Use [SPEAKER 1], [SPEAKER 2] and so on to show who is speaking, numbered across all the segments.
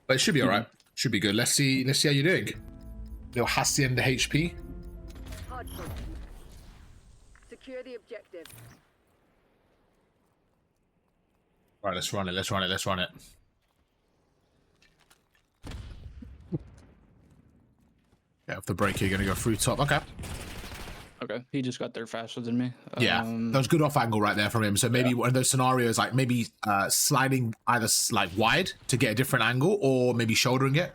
[SPEAKER 1] But it should be all right. Should be good. Let's see how you're doing. Little Hacienda HP.
[SPEAKER 2] Hardpoint. Secure the objective.
[SPEAKER 1] Right, let's run it. Let's run it. Let's run it. Get off the break. You're gonna go through top. Okay.
[SPEAKER 3] Okay, he just got there faster than me.
[SPEAKER 1] Yeah, that was good off angle right there from him. So maybe one of those scenarios, like maybe sliding either like wide to get a different angle, or maybe shouldering it.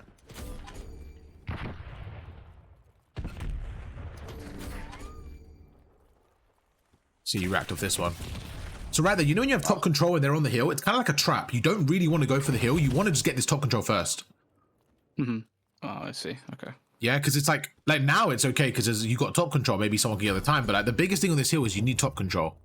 [SPEAKER 1] See, you racked off this one. So right there, you know when you have top control and they're on the hill, it's kind of like a trap. You don't really want to go for the hill. You want to just get this top control first.
[SPEAKER 3] Oh, I see. Okay.
[SPEAKER 1] Yeah, because it's like now it's okay because you got top control. Maybe someone can get the time, but like the biggest thing on this hill is you need top control.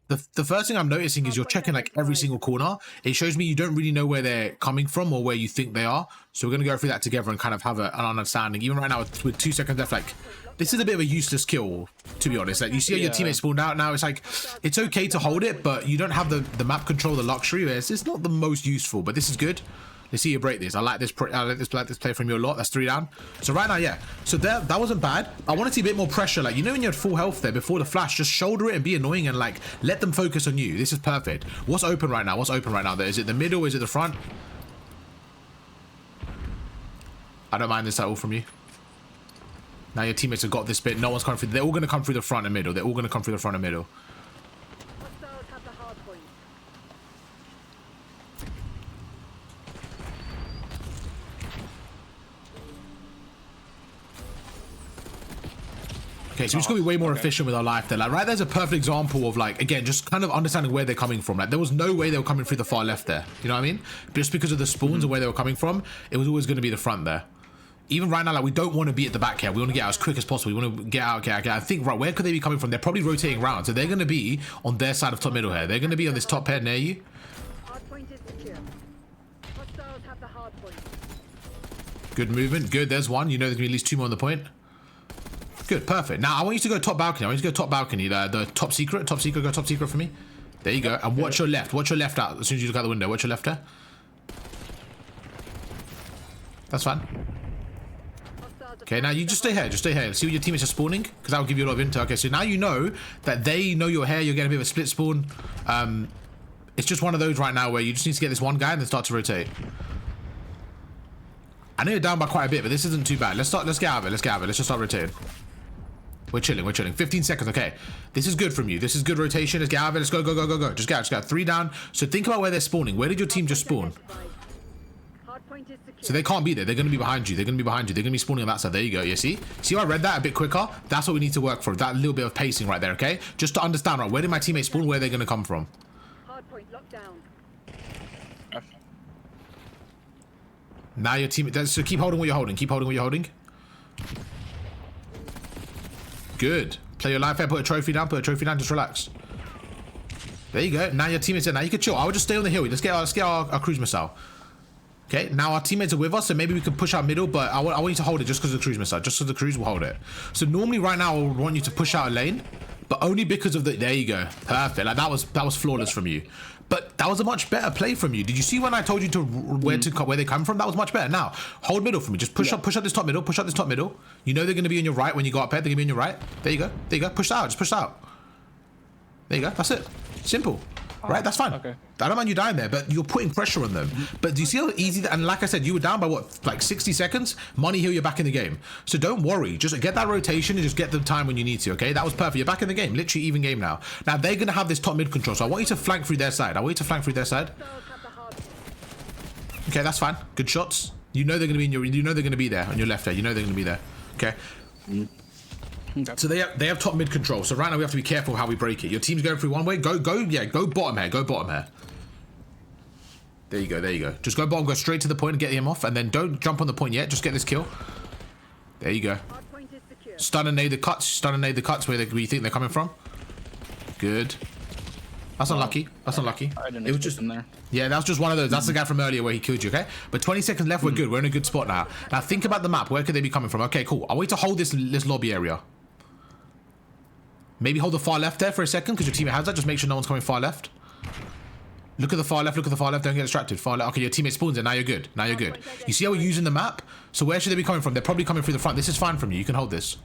[SPEAKER 1] The first thing I'm noticing is you're checking like every single corner. It shows me you don't really know where they're coming from or where you think they are. So we're gonna go through that together and kind of have an understanding. Even right now with 2 seconds left, like this is a bit of a useless kill, to be honest. Like you see how your teammates spawned out now. It's like it's okay to hold it, but you don't have the map control, the luxury. It's not the most useful, but this is good. Let's see you break this. I like this play from you a lot. That's 3 down. So right now, yeah. So that wasn't bad. I want to see a bit more pressure. Like, you know when you had full health there before the flash, just shoulder it and be annoying and like let them focus on you. This is perfect. What's open right now? What's open right now? Is it the middle? Is it the front? I don't mind this at all from you. Now your teammates have got this bit. No one's coming through. They're all going to come through the front and middle. They're all going to come through the front and middle.
[SPEAKER 2] Hostiles have the hard point.
[SPEAKER 1] Okay, so we're just gonna be way more efficient with our life there. Like, right there's a perfect example of like, again, just kind of understanding where they're coming from. Like, there was no way they were coming through the far left there. You know what I mean? Just because of the spawns and where they were coming from, it was always going to be the front there. Even right now, like, we don't want to be at the back here. We want to get out as quick as possible. We want to get out. Okay, I think, right, where could they be coming from? They're probably rotating around. So they're going to be on their side of top middle here. They're going to be on this top pair near you.
[SPEAKER 2] Hard point is secure. Hostiles have the hard point.
[SPEAKER 1] Good movement. Good. There's one. You know there's going to be at least 2 more on the point. Good, perfect. Now I want you to go top balcony. I want you to go top balcony. The top secret. Top secret. Go top secret for me. There you go. And watch your left. Watch your left out as soon as you look out the window. Watch your left there. That's fine. Okay, now you just stay here. Just stay here. See what your teammates are spawning, because that will give you a lot of intel. Okay, so now you know that they know you're here. You're getting a bit of a split spawn. It's just one of those right now where you just need to get this one guy and then start to rotate. I know you're down by quite a bit, but this isn't too bad. Let's get out of it. Let's get out of it. Let's just start rotating. We're chilling. We're chilling. 15 seconds. Okay. This is good from you. This is good rotation. Let's get out of it. Let's go, go, go, go, go. Just get out. Just get out. 3 down. So think about where they're spawning. Where did your team just spawn?
[SPEAKER 2] Hard point is secure.
[SPEAKER 1] So they can't be there. They're going to be behind you. They're going to be behind you. They're going to be spawning on that side. There you go. You see? See how I read that a bit quicker? That's what we need to work for. That little bit of pacing right there, okay? Just to understand, right, where did my teammates spawn? Where are they going to come from?
[SPEAKER 2] Hard point locked down.
[SPEAKER 1] Now your team... So keep holding what you're holding. Keep holding what you're holding. Good. Play your life here. Put a trophy down. Put a trophy down. Just relax. There you go. Now your teammates are... Now you can chill. I would just stay on the hill. Let's get our cruise missile. Okay. Now our teammates are with us, so maybe we can push out middle, but I want you to hold it just because of the cruise missile. Just because the cruise will hold it. So normally right now I would want you to push out a lane, but only because of the... There you go. Perfect. Like that was flawless from you. But that was a much better play from you. Did you see when I told you to where they come from? That was much better. Now, hold middle for me. Just push up this top middle. Push up this top middle. You know they're going to be on your right when you go up here. They're going to be on your right. There you go. There you go. Push out. Just push out. There you go. That's it. Simple. Right? That's fine.
[SPEAKER 3] Okay.
[SPEAKER 1] I don't mind you dying there, but you're putting pressure on them. But do you see how easy that, and like I said, you were down by what, like 60 seconds? Money heal, you're back in the game. So don't worry. Just get that rotation and just get the time when you need to, okay? That was perfect. You're back in the game. Literally even game now. Now they're going to have this top mid control. So I want you to flank through their side. Okay, that's fine. Good shots. You know they're going to be in your, you know they're going to be there on your left there. You know they're going to be there. Okay. So they have top mid control. So right now we have to be careful how we break it. Your team's going through one way. Go bottom here. Go bottom here. There you go. Just go bottom, go straight to the point and get him off. And then don't jump on the point yet. Just get this kill. There you go. Stun and nade the cuts. Where you think they're coming from. Good. That's unlucky. That's unlucky.
[SPEAKER 3] I didn't
[SPEAKER 1] it was just
[SPEAKER 3] in there.
[SPEAKER 1] Yeah, that was just one of those. That's the guy from earlier where he killed you, okay? But 20 seconds left, we're good. We're in a good spot now. Now think about the map. Where could they be coming from? Okay, cool. I want you to hold this lobby area. Maybe hold the far left there for a second because your teammate has that. Just make sure no one's coming far left. Look at the far left, look at the far left, don't get distracted. Far left. Okay, your teammate spawns in, now you're good. Now you're good. You see how we're using the map? So where should they be coming from? They're probably coming through the front. This is fine from you. You can hold this.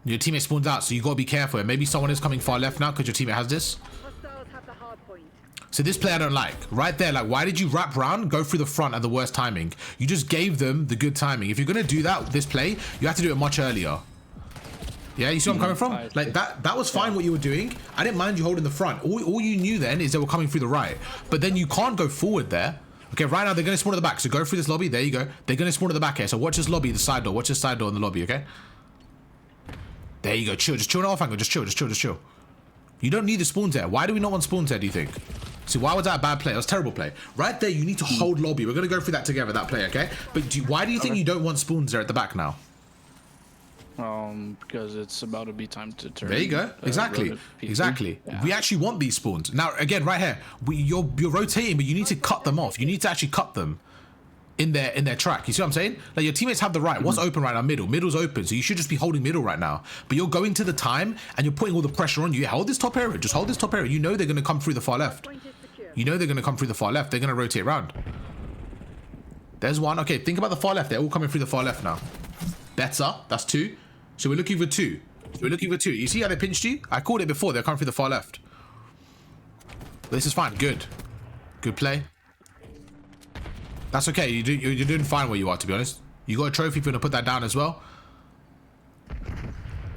[SPEAKER 1] Your teammate spawns out, so you gotta be careful. Maybe someone is coming far left now because your teammate has this.
[SPEAKER 2] Hostiles have the hard point.
[SPEAKER 1] So this play I don't like. Right there, like, why did you wrap round, go through the front at the worst timing? You just gave them the good timing. If you're gonna do that, this play, you have to do it much earlier. Yeah, you see what I'm coming from? Like, that was fine what you were doing. I didn't mind you holding the front. All you knew then is they were coming through the right. But then you can't go forward there. Okay, right now they're gonna spawn at the back. So go through this lobby, there you go. They're gonna spawn at the back here. So watch this lobby, the side door. Watch this side door in the lobby, okay? There you go, chill, just chill in off angle, just chill, just chill, just chill. You don't need the spawns there. Why do we not want spawns there, do you think? See, why was that a bad play? That was a terrible play. Right there, you need to hold lobby. We're gonna go through that together, that play, okay? But why do you think you don't want spawns there at the back now?
[SPEAKER 3] Because it's about to be time to turn.
[SPEAKER 1] There you go. Exactly. Exactly. Yeah. We actually want these spawns. Now, again, right here, you're rotating, but you need to cut them off. You need to actually cut them in their track. You see what I'm saying? Like, your teammates have the right. What's open right now? Middle. Middle's open, so you should just be holding middle right now. But you're going to the time, and you're putting all the pressure on you. Yeah, hold this top area. Just hold this top area. You know they're going to come through the far left. You know they're going to come through the far left. They're going to rotate around. There's one. Okay, think about the far left. They're all coming through the far left now. Better. That's two. So we're looking for two. So we're looking for two. You see how they pinched you? I called it before. They're coming through the far left. But this is fine. Good. Good play. That's okay. You're doing fine where you are, to be honest. You got a trophy if you want to put that down as well.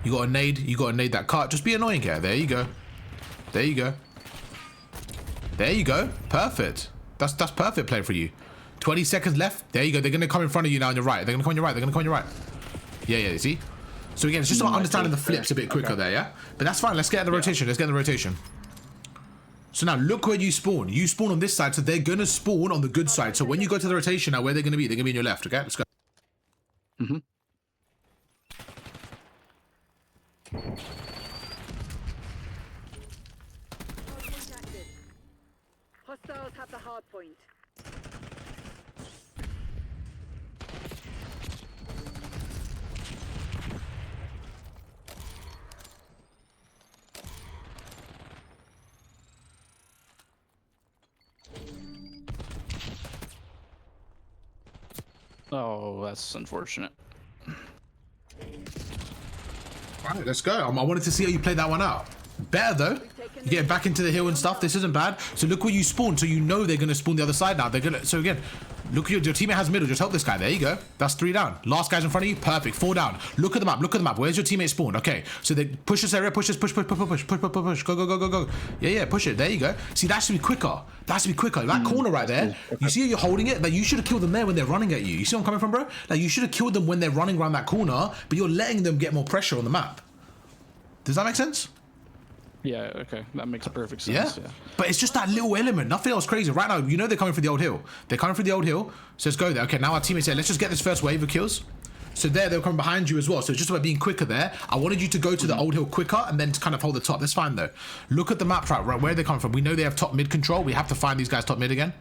[SPEAKER 1] You got a nade. You got to nade that cart. Just be annoying here. There you go. There you go. There you go. Perfect. That's perfect play for you. 20 seconds left. There you go. They're going to come in front of you now on your right. They're going to come on your right. They're going to come on your right. Yeah, you see? So again, it's just about understanding the flips a bit quicker there, yeah? But that's fine. Let's get in the rotation. Let's get in the rotation. So now look where you spawn. You spawn on this side, so they're going to spawn on the good side. So when you go to the rotation now, where they're going to be? They're going to be on your left, okay? Let's go.
[SPEAKER 2] Hostiles have the hard point.
[SPEAKER 3] Oh, that's unfortunate.
[SPEAKER 1] All right, let's go. I wanted to see how you played that one out. Better though. You get back into the hill and stuff. This isn't bad. So look where you spawn. So you know they're gonna spawn the other side now. They're gonna. So again, look, your teammate has middle. Just help this guy. There you go. That's 3 down. Last guy's in front of you. Perfect. 4 down. Look at the map. Look at the map. Where's your teammate spawned? Okay. So they push this area. Push this. Push. Push. Push. Push. Push. Push. Push. Go. Go. Go. Go. Go. Yeah. Push it. There you go. See, that should be quicker. That should be quicker. That corner right there. You see how you're holding it? Like, you should have killed them there when they're running at you. You see where I'm coming from, bro? Like, you should have killed them when they're running around that corner, but you're letting them get more pressure on the map. Does that make sense?
[SPEAKER 3] Yeah, okay. That makes perfect sense.
[SPEAKER 1] Yeah. But it's just that little element. Nothing else crazy. Right now, you know they're coming for the old hill. They're coming for the old hill. So let's go there. Okay, now our teammates say, let's just get this first wave of kills. So they're coming behind you as well. So it's just about being quicker there. I wanted you to go to the old hill quicker and then to kind of hold the top. That's fine though. Look at the map right where they come from. We know they have top mid control. We have to find these guys top mid again.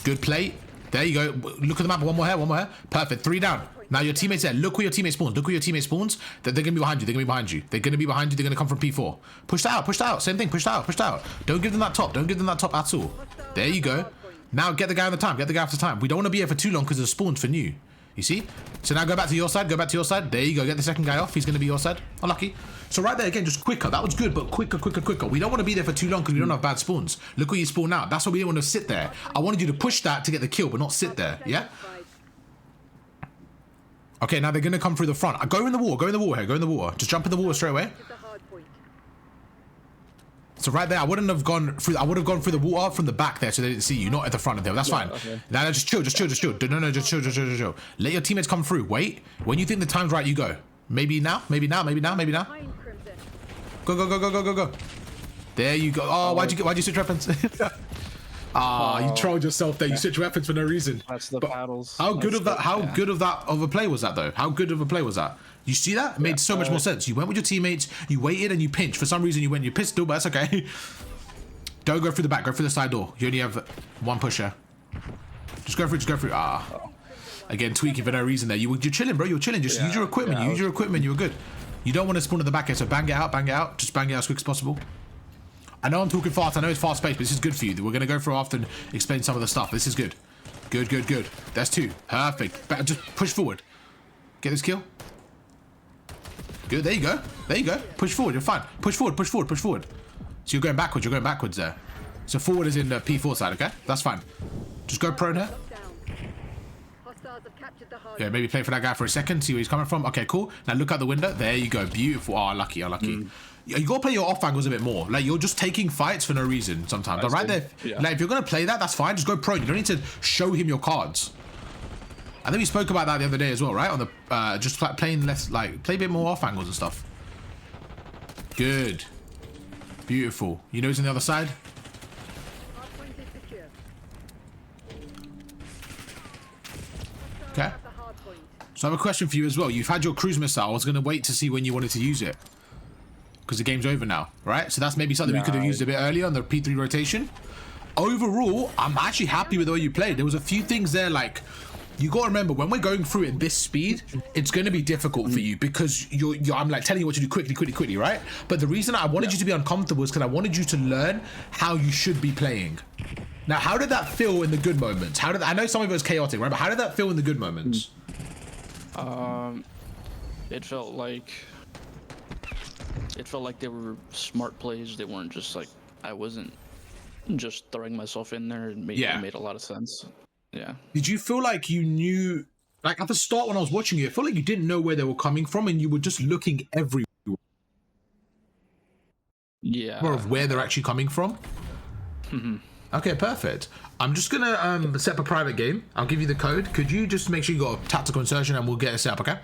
[SPEAKER 1] Good play. There you go. Look at the map. One more here. Perfect. 3 down. Now your teammates there. Look where your teammate spawns. Look where your teammate spawns. They're going to be behind you. They're going to be behind you. They're going to be behind you. They're going to come from P4. Push that out. Push that out. Same thing. Push that out. Push that out. Don't give them that top. Don't give them that top at all. There you go. Now get the guy on the time. Get the guy after time. We don't want to be here for too long because the spawns for new. You see? So now go back to your side. Go back to your side. There you go. Get the second guy off. He's going to be your side. Unlucky. So right there again, just quicker. That was good, but quicker. We don't want to be there for too long because we don't have bad spawns. Look where you spawn out. That's why we didn't want to sit there. I wanted you to push that to get the kill, but not sit there. Yeah? Okay, now they're going to come through the front. Go in the wall. Go in the wall here. Go in the water. Just jump in the water straight away. So right there, I wouldn't have gone through. I would have gone through the water from the back there, so they didn't see you, not at the front of them. That's fine. Okay. Now just chill. No, just chill. Let your teammates come through. Wait. When you think the time's right, you go. Maybe now. Go. There you go. Oh, why'd you switch weapons? You trolled yourself there. You switched weapons for no reason.
[SPEAKER 3] That's the paddles.
[SPEAKER 1] How good of a play was that though? How good of a play was that? You see that? It made so much more sense. You went with your teammates, you waited and you pinched. For some reason you went your pistol, but that's okay. Don't go through the back, go through the side door. You only have one pusher. Just go through. Again, tweaking for no reason there. You're chilling, bro. You're chilling. Just use your equipment. You were good. You don't want to spawn at the back here, so bang it out, bang it out. Just bang it out as quick as possible. I know I'm talking fast. I know it's fast paced, but this is good for you. We're going to go through after and explain some of the stuff. This is good. Good, good, good. That's 2. Perfect. Just push forward. Get this kill. Good. There you go. There you go. Push forward. You're fine. Push forward, push forward, push forward. So you're going backwards. You're going backwards there. So forward is in the P4 side, okay? That's fine. Just go prone here.
[SPEAKER 2] Hostiles have captured the hard.
[SPEAKER 1] Yeah, maybe play for that guy for a second, see where he's coming from. Okay, cool. Now look out the window. There you go. Beautiful. Oh, lucky, unlucky. You gotta play your off angles a bit more. Like, you're just taking fights for no reason sometimes. But right there, like, if you're gonna play that, that's fine. Just go prone. You don't need to show him your cards. I think we spoke about that the other day as well, right? On the just like playing less, like play a bit more off angles and stuff. Good. Beautiful. You know who's on the other side?
[SPEAKER 2] Hard point is secure.
[SPEAKER 1] Okay.
[SPEAKER 2] Have the hard point.
[SPEAKER 1] So I have a question for you as well. You've had your cruise missile. I was going to wait to see when you wanted to use it. Because the game's over now, right? So that's maybe something we could have used a bit earlier on the P3 rotation. Overall, I'm actually happy with the way you played. There was a few things there, like, you got to remember, when we're going through it at this speed, it's going to be difficult for you because I'm like telling you what to do quickly, right? But the reason I wanted you to be uncomfortable is because I wanted you to learn how you should be playing. Now, how did that feel in the good moments? I know some of it was chaotic, right? But how did that feel in the good moments?
[SPEAKER 3] It felt like they were smart plays. They weren't just like, I wasn't just throwing myself in there. It made a lot of sense. Yeah.
[SPEAKER 1] Did you feel like you knew, like at the start when I was watching you, I felt like you didn't know where they were coming from and you were just looking everywhere?
[SPEAKER 3] Yeah.
[SPEAKER 1] More of where they're actually coming from? Okay, perfect. I'm just gonna set up a private game. I'll give you the code. Could you just make sure you got a tactical insertion and we'll get it set up, okay?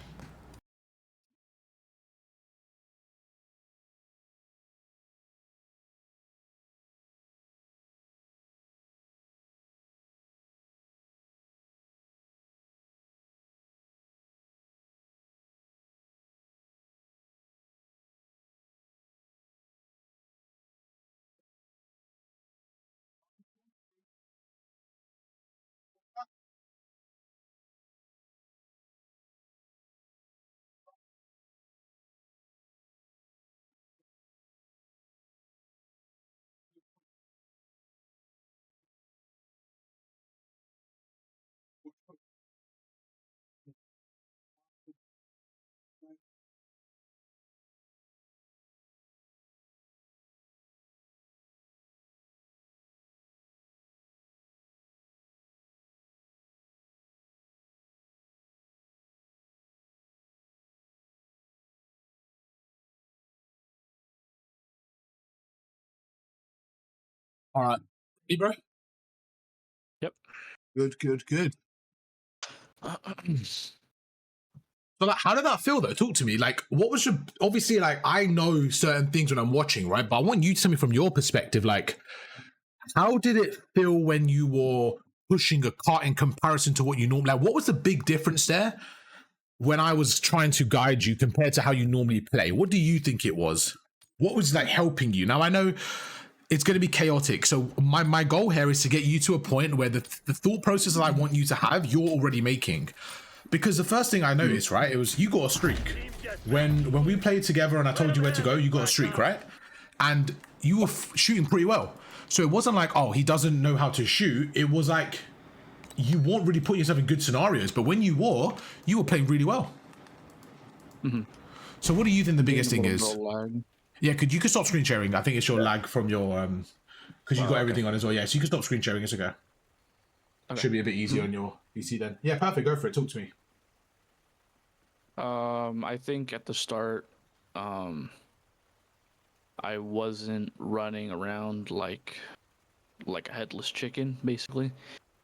[SPEAKER 1] All right. Hey, bro.
[SPEAKER 3] Yep.
[SPEAKER 1] Good, good, good. So like, how did that feel though? Talk to me. Like, what was your, obviously, like, I know certain things when I'm watching, right? But I want you to tell me from your perspective, like, how did it feel when you were pushing a cart in comparison to what you normally, like, what was the big difference there when I was trying to guide you compared to how you normally play? What do you think it was? What was like helping you? Now I know it's going to be chaotic. So my goal here is to get you to a point where the thought process that I want you to have, you're already making. Because the first thing I noticed, right, it was you got a streak. When we played together and I told you where to go, you got a streak, right? And you were shooting pretty well. So it wasn't like, oh, he doesn't know how to shoot. It was like, you weren't really putting yourself in good scenarios. But when you were playing really well. So what do you think the biggest thing is? Yeah, you could stop screen sharing. I think it's your lag from your, because you've got everything on as well. Yeah, so you can stop screen sharing. It's okay. Should be a bit easier on your PC then. Yeah, perfect. Go for it. Talk to me.
[SPEAKER 3] I think at the start, I wasn't running around like a headless chicken, basically.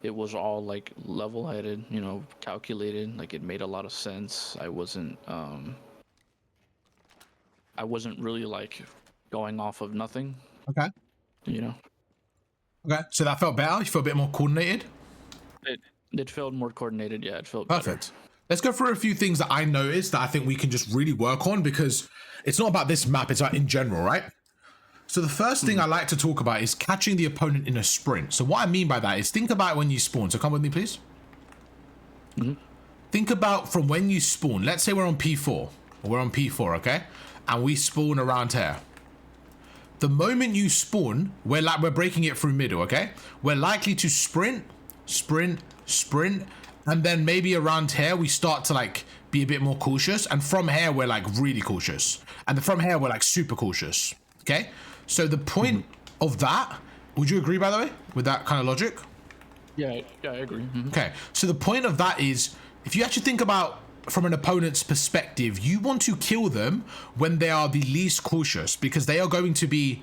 [SPEAKER 3] It was all like level-headed, you know, calculated. Like it made a lot of sense. I wasn't really like going off of nothing.
[SPEAKER 1] Okay.
[SPEAKER 3] You know.
[SPEAKER 1] Okay. So that felt better. You felt a bit more coordinated.
[SPEAKER 3] It felt more coordinated. Yeah, it felt
[SPEAKER 1] perfect.
[SPEAKER 3] Better.
[SPEAKER 1] Let's go through a few things that I noticed that I think we can just really work on, because it's not about this map, it's about in general, right? So the first thing I like to talk about is catching the opponent in a sprint. So what I mean by that is, think about when you spawn. So come with me, please. Think about from when you spawn. Let's say we're on P4. We're on P4, okay? And we spawn around here. The moment you spawn, we're breaking it through middle, okay? We're likely to sprint, and then maybe around here we start to like be a bit more cautious, and from here we're like really cautious, and from here we're like super cautious, okay? So the point of that, would you agree, by the way, with that kind of logic?
[SPEAKER 3] Yeah, I agree.
[SPEAKER 1] Okay, so the point of that is, if you actually think about from an opponent's perspective, you want to kill them when they are the least cautious, because they are going to be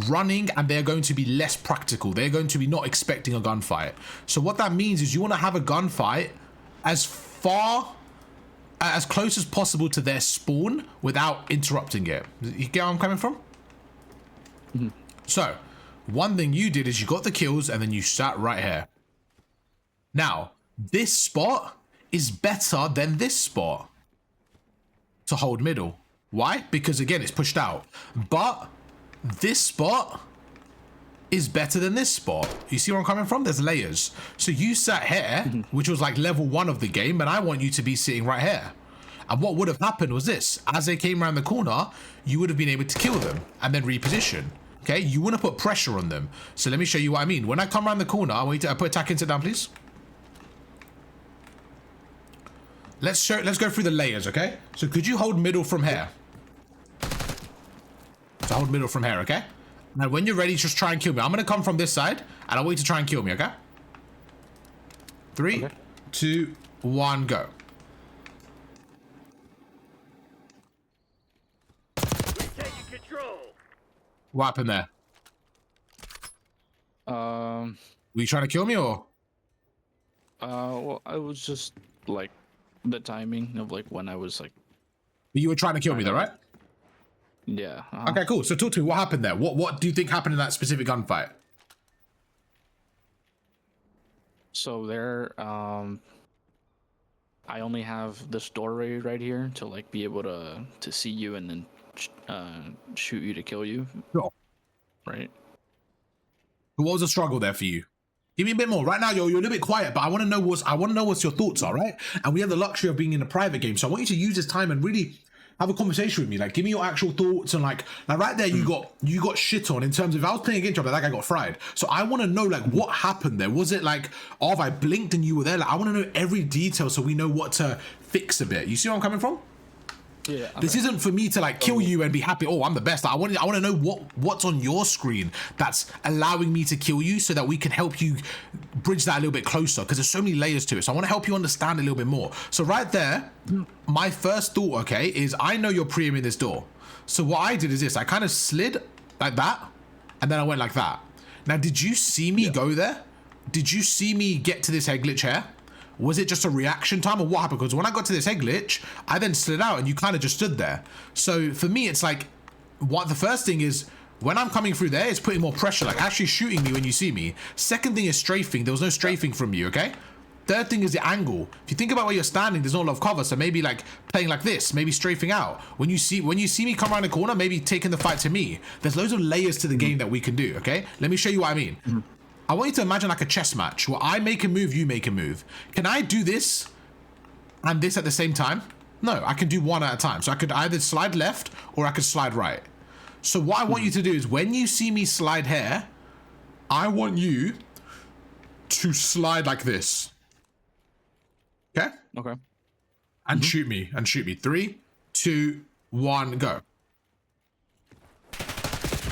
[SPEAKER 1] running and they're going to be less practical. They're going to be not expecting a gunfight. So what that means is you want to have a gunfight as close as possible to their spawn without interrupting it. You get where I'm coming from? So one thing you did is you got the kills and then you sat right here. Now this spot is better than this spot to hold middle. Why? Because again, it's pushed out. But this spot is better than this spot. You see where I'm coming from? There's layers. So you sat here, which was like level 1 of the game, and I want you to be sitting right here. And what would have happened was this: as they came around the corner, you would have been able to kill them and then reposition. Okay, you want to put pressure on them. So let me show you what I mean. When I come around the corner, I want you to put attack and sit down, please. Let's go through the layers, okay? So could you hold middle from here? So hold middle from here, okay? Now when you're ready, just try and kill me. I'm gonna come from this side, and I want you to try and kill me, okay? 3, 2, 1, go.
[SPEAKER 2] We're taking control.
[SPEAKER 1] What happened there? Were you trying to kill me, or?
[SPEAKER 3] Well, I was just like the timing of like when I was like.
[SPEAKER 1] You were trying to kill me, though, right?
[SPEAKER 3] Yeah.
[SPEAKER 1] Okay, cool. So talk to me. What happened there? What do you think happened in that specific gunfight?
[SPEAKER 3] So there, I only have this doorway right here to like be able to see you and then shoot you to kill you.
[SPEAKER 1] Sure.
[SPEAKER 3] Right.
[SPEAKER 1] What was the struggle there for you? Give me a bit more. Right now, you're a little bit quiet, but I want to know what your thoughts are, right? And we have the luxury of being in a private game, so I want you to use this time and really have a conversation with me. Like, give me your actual thoughts, and like right there, you got shit on in terms of, if I was playing against you, that guy got fried. So I want to know like what happened there. Was it like, oh, if I blinked and you were there? Like, I want to know every detail so we know what to fix a bit. You see where I'm coming from?
[SPEAKER 3] Yeah.
[SPEAKER 1] This isn't for me to like kill you and be happy. Oh, I'm the best. I want to know what's on your screen that's allowing me to kill you, so that we can help you bridge that a little bit closer, because there's so many layers to it. So I want to help you understand a little bit more. So right there, my first thought, okay, is I know you're pre-aiming this door. So what I did is this: I kind of slid like that, and then I went like that. Now, did you see me go there? Did you see me get to this head glitch here? Was it just a reaction time, or what happened? Because when I got to this head glitch, I then slid out and you kind of just stood there. So for me, it's like, what the first thing is, when I'm coming through there, it's putting more pressure, like actually shooting me when you see me. Second thing is strafing. There was no strafing from you, okay? Third thing is the angle. If you think about where you're standing, there's not a lot of cover, so maybe like playing like this, maybe strafing out. When you see me come around the corner, maybe taking the fight to me. There's loads of layers to the game that we can do, okay? Let me show you what I mean. I want you to imagine like a chess match where I make a move, you make a move. Can I do this and this at the same time? No, I can do one at a time. So I could either slide left or I could slide right. So what I want you to do is, when you see me slide here, I want you to slide like this. Okay?
[SPEAKER 3] Okay.
[SPEAKER 1] And shoot me, 3, 2, 1, go.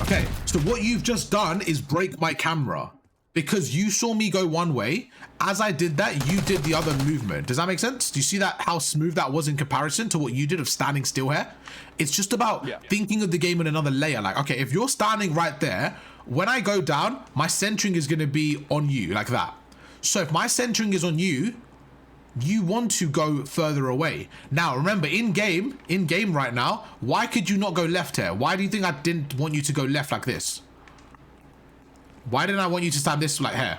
[SPEAKER 1] Okay, so what you've just done is break my camera, because you saw me go one way. As I did that, you did the other movement. Does that make sense? Do you see that, how smooth that was in comparison to what you did of standing still here? It's just about thinking of the game in another layer. Like, okay, if you're standing right there, when I go down, my centering is going to be on you like that. So if my centering is on you, you want to go further away. Now, remember, in game right now, why could you not go left here? Why do you think I didn't want you to go left like this? Why didn't I want you to stand this like here?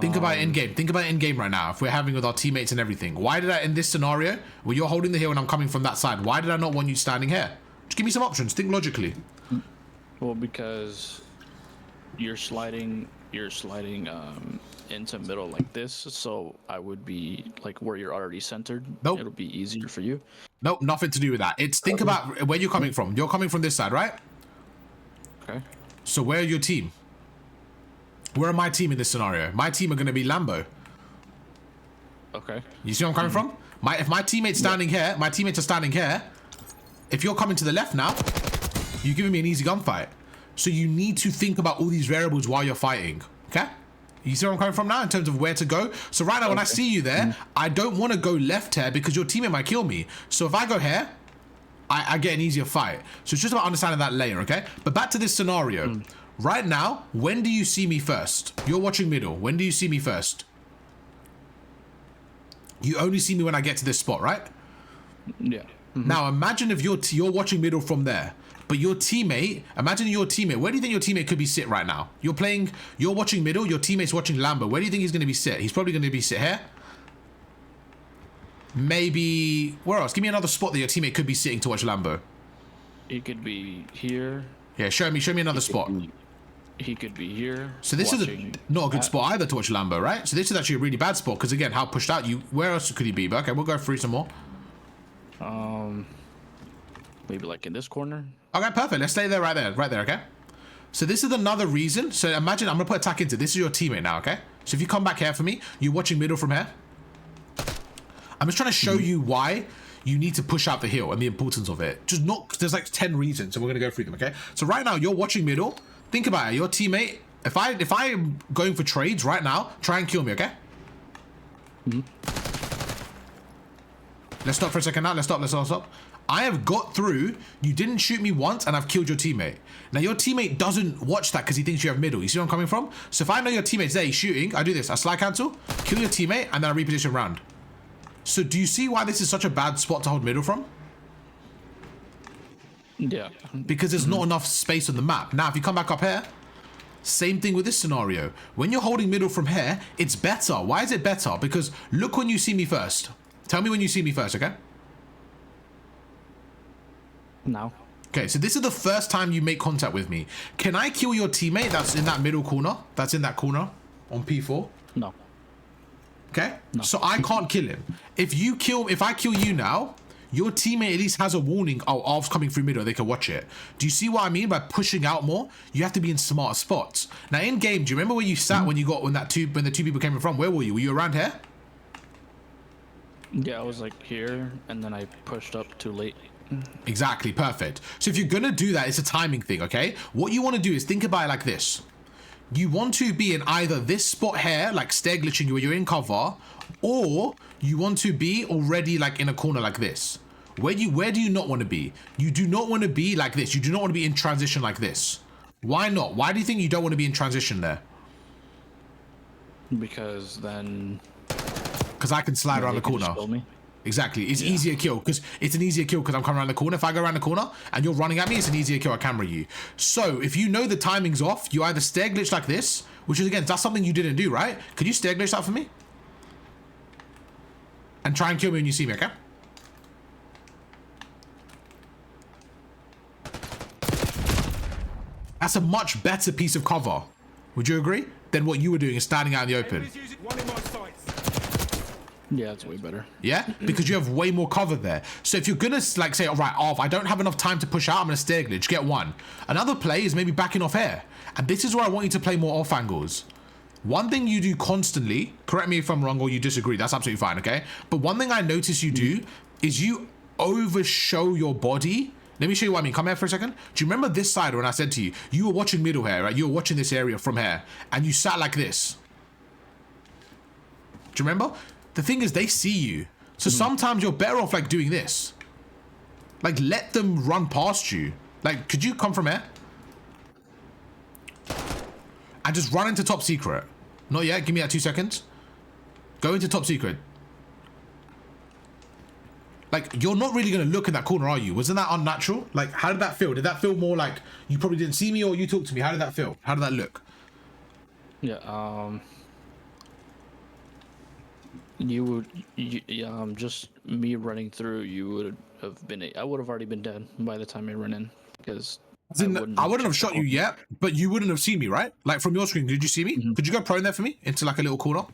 [SPEAKER 1] Think about it in game. Think about it in game right now. If we're having with our teammates and everything, why did I, in this scenario where you're holding the hill and I'm coming from that side, why did I not want you standing here? Just give me some options. Think logically.
[SPEAKER 3] Well, because you're sliding into middle like this, so I would be like where you're already centered.
[SPEAKER 1] Nope.
[SPEAKER 3] It'll be easier for you.
[SPEAKER 1] Nope, nothing to do with that. It's think about where you're coming from. You're coming from this side, right?
[SPEAKER 3] Okay.
[SPEAKER 1] So where are your team? Where are my team in this scenario? My team are going to be Lambo.
[SPEAKER 3] Okay.
[SPEAKER 1] You see where I'm coming from? If my teammate's standing here, my teammates are standing here. If you're coming to the left now, you're giving me an easy gunfight. So you need to think about all these variables while you're fighting. Okay? You see where I'm coming from now in terms of where to go? So right now, when I see you there, I don't want to go left here because your teammate might kill me. So if I go here, I get an easier fight. So it's just about understanding that layer, okay? But back to this scenario. Right now, when do you see me first? You're watching middle. When do you see me first? You only see me when I get to this spot, right?
[SPEAKER 3] Yeah.
[SPEAKER 1] Now imagine if you're watching middle from there, but your teammate, imagine your teammate, where do you think your teammate could be sit right now? You're watching middle, your teammate's watching Lambo. Where do you think he's going to be sit? He's probably going to be sit here. Maybe, where else? Give me another spot that your teammate could be sitting to watch Lambo.
[SPEAKER 3] He could be here.
[SPEAKER 1] Yeah, show me another spot.
[SPEAKER 3] He could be here.
[SPEAKER 1] So this is not a good spot either to watch Lambo, right? So this is actually a really bad spot because again, how pushed out you, where else could he be? But okay, we'll go through some more.
[SPEAKER 3] Maybe like in this corner.
[SPEAKER 1] Okay, perfect. Let's stay there, right there, okay? So this is another reason. So imagine, I'm gonna put attack into, this is your teammate now, okay? So if you come back here for me, you're watching middle from here. I'm just trying to show you why you need to push out the hill and the importance of it. Just not, there's like 10 reasons, so we're gonna go through them, okay? So right now, you're watching middle. Think about it, your teammate, if I'm going for trades right now, try and kill me, okay? Let's stop for a second now, let's stop. I have got through, you didn't shoot me once, and I've killed your teammate. Now your teammate doesn't watch that because he thinks you have middle. You see where I'm coming from? So if I know your teammate's there, he's shooting, I do this, I slide cancel, kill your teammate, and then I reposition round. So do you see why this is such a bad spot to hold middle from?
[SPEAKER 3] Yeah.
[SPEAKER 1] Because there's not enough space on the map. Now, if you come back up here, same thing with this scenario. When you're holding middle from here, it's better. Why is it better? Because look when you see me first. Tell me when you see me first, okay?
[SPEAKER 3] Now.
[SPEAKER 1] Okay, so this is the first time you make contact with me. Can I kill your teammate that's in that middle corner? That's in that corner on P4?
[SPEAKER 3] No.
[SPEAKER 1] Okay?
[SPEAKER 3] No.
[SPEAKER 1] So I can't kill him. If I kill you now, your teammate at least has a warning. Oh, Arv's coming through middle. They can watch it. Do you see what I mean by pushing out more? You have to be in smart spots. Now in game, do you remember where you sat when the two people came in front? Where were you? Were you around here?
[SPEAKER 3] Yeah, I was like here, and then I pushed up too late.
[SPEAKER 1] Exactly, perfect. So if you're gonna do that, it's a timing thing, okay? What you want to do is think about it like this. You want to be in either this spot here, like stair glitching you where you're in cover, or you want to be already like in a corner like this. Where do you not want to be? You do not want to be like this. You do not want to be in transition like this. Why not? Why do you think you don't want to be in transition there?
[SPEAKER 3] Because then...
[SPEAKER 1] Because I can slide around the corner. Exactly. It's easier kill because it's an easier kill because I'm coming around the corner. If I go around the corner and you're running at me, it's an easier kill. I camera you. So if you know the timing's off, you either stair glitch like this, which is again, that's something you didn't do, right? Could you stair glitch that for me? And try and kill me when you see me, okay? That's a much better piece of cover. Would you agree? Than what you were doing is standing out in the open.
[SPEAKER 3] Yeah, it's way better.
[SPEAKER 1] Yeah, because you have way more cover there. So if you're gonna like say, all right, Arv, I don't have enough time to push out, I'm gonna stair glitch, get one. Another play is maybe backing off here. And this is where I want you to play more off angles. One thing you do constantly, correct me if I'm wrong or you disagree, that's absolutely fine, okay? But one thing I notice you do is you overshow your body. Let me show you what I mean. Come here for a second. Do you remember this side when I said to you, you were watching middle here, right? You were watching this area from here and you sat like this. Do you remember? The thing is, they see you. So sometimes you're better off like doing this. Like let them run past you. Like, could you come from here? And just run into top secret. Not yet, give me that 2 seconds. Go into top secret. Like, you're not really gonna look in that corner, are you? Wasn't that unnatural? Like, how did that feel? Did that feel more like you probably didn't see me or you talked to me? How did that feel? How did that look?
[SPEAKER 3] Yeah, just me running through, you would have been, I would have already been dead by the time I ran in, because
[SPEAKER 1] As in, I wouldn't have shot you yet, but you wouldn't have seen me, right? Like from your screen, did you see me? Could you go prone there for me into like a little corner?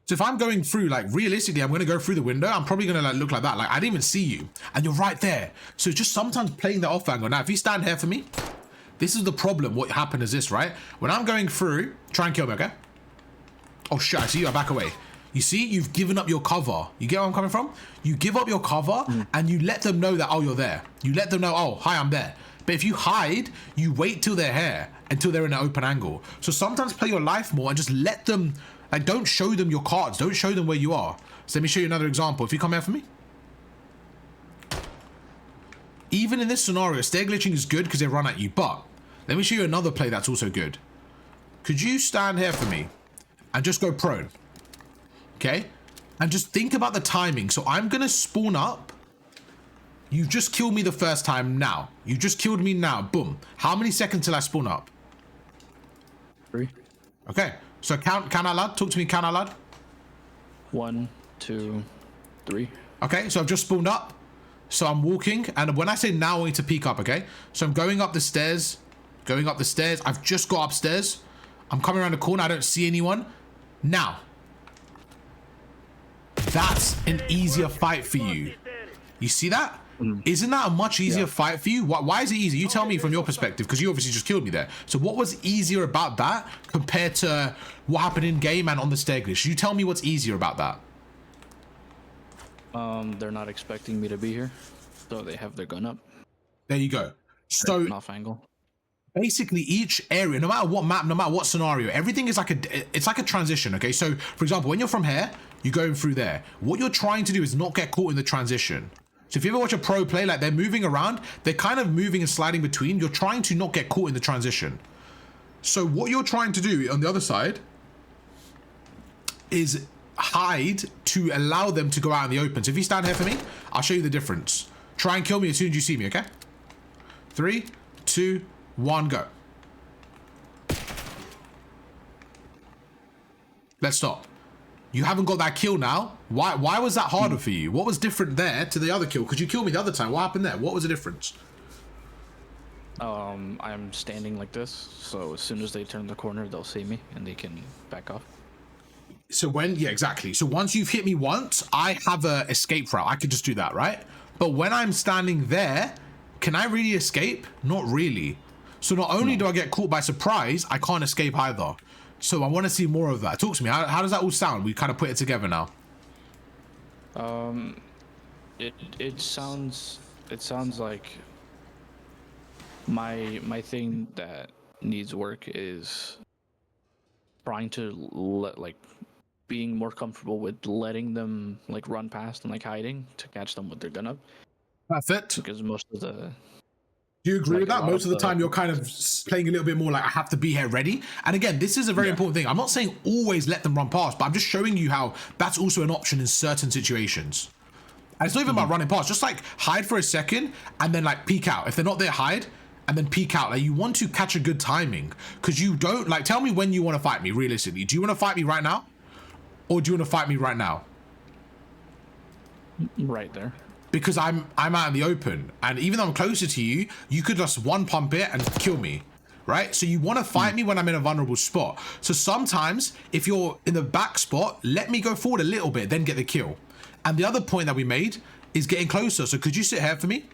[SPEAKER 1] So if I'm going through, like realistically, I'm going to go through the window. I'm probably going to like look like that. Like I didn't even see you and you're right there. So just sometimes playing that off angle. Now, if you stand here for me, this is the problem. What happened is this, right? When I'm going through, try and kill me, okay? Oh shit, I see you. I back away. You see, you've given up your cover. You get where I'm coming from? You give up your cover and you let them know that, oh, you're there. You let them know, oh, hi, I'm there. But if you hide, you wait till they're here, until they're in an open angle. So sometimes play your life more and just let them, like, don't show them your cards. Don't show them where you are. So let me show you another example. If you come here for me. Even in this scenario, stair glitching is good because they run at you. But let me show you another play that's also good. Could you stand here for me and just go prone? Okay, and just think about the timing. So I'm gonna spawn up. You just killed me the first time now. You just killed me now. Boom. How many seconds till I spawn up?
[SPEAKER 3] 3.
[SPEAKER 1] Okay, so count out loud. Talk to me, count out loud.
[SPEAKER 3] 1, 2, 3.
[SPEAKER 1] Okay, so I've just spawned up. So I'm walking, and when I say now, I want you to peek up, okay? So I'm going up the stairs, going up the stairs. I've just got upstairs. I'm coming around the corner. I don't see anyone. Now. That's an easier fight for you. You see that? Isn't that a much easier fight for you? Why is it easy? You tell me from your perspective, because you obviously just killed me there. So what was easier about that compared to what happened in game and on the stair glitch? You tell me what's easier about that.
[SPEAKER 3] They're not expecting me to be here, so they have their gun up.
[SPEAKER 1] There you go. So
[SPEAKER 3] Off angle.
[SPEAKER 1] basically each area, no matter what map, no matter what scenario, everything is like it's like a transition. Okay, so for example, when you're from here, you're going through there. What you're trying to do is not get caught in the transition. So if you ever watch a pro play, like they're moving around, they're kind of moving and sliding between. You're trying to not get caught in the transition. So what you're trying to do on the other side is hide to allow them to go out in the open. So if you stand here for me, I'll show you the difference. Try and kill me as soon as you see me, okay? 3, 2, 1, go. Let's stop. You haven't got that kill now. Why was that harder for you? What was different there to the other kill? Because you killed me the other time. What happened there? What was the difference?
[SPEAKER 3] I'm standing like this, so as soon as they turn the corner, they'll see me and they can back off.
[SPEAKER 1] So yeah, exactly. So once you've hit me once, I have a escape route. I could just do that, right? But when I'm standing there, can I really escape? Not really. So not only do I get caught by surprise, I can't escape either. So I want to see more of that. Talk to me. How does that all sound? We kind of put it together now.
[SPEAKER 3] It sounds like my thing that needs work is trying to being more comfortable with letting them like run past and like hiding to catch them with their gun up.
[SPEAKER 1] Perfect.
[SPEAKER 3] Because most of the
[SPEAKER 1] Do you agree
[SPEAKER 3] like
[SPEAKER 1] with that? Most of the time you're kind of playing a little bit more like I have to be here ready. And again, this is a very important thing. I'm not saying always let them run past, but I'm just showing you how that's also an option in certain situations. And it's not even about running past, just like hide for a second and then like peek out. If they're not there, hide and then peek out. Like you want to catch a good timing because you don't like, tell me when you want to fight me realistically. Do you want to fight me right now? Or do you want to fight me right now?
[SPEAKER 3] right there.
[SPEAKER 1] Because I'm out in the open, and even though I'm closer to you, you could just one pump it and kill me, right? So you want to fight me when I'm in a vulnerable spot. So sometimes if you're in the back spot, let me go forward a little bit, then get the kill. And the other point that we made is getting closer. So could you sit here for me?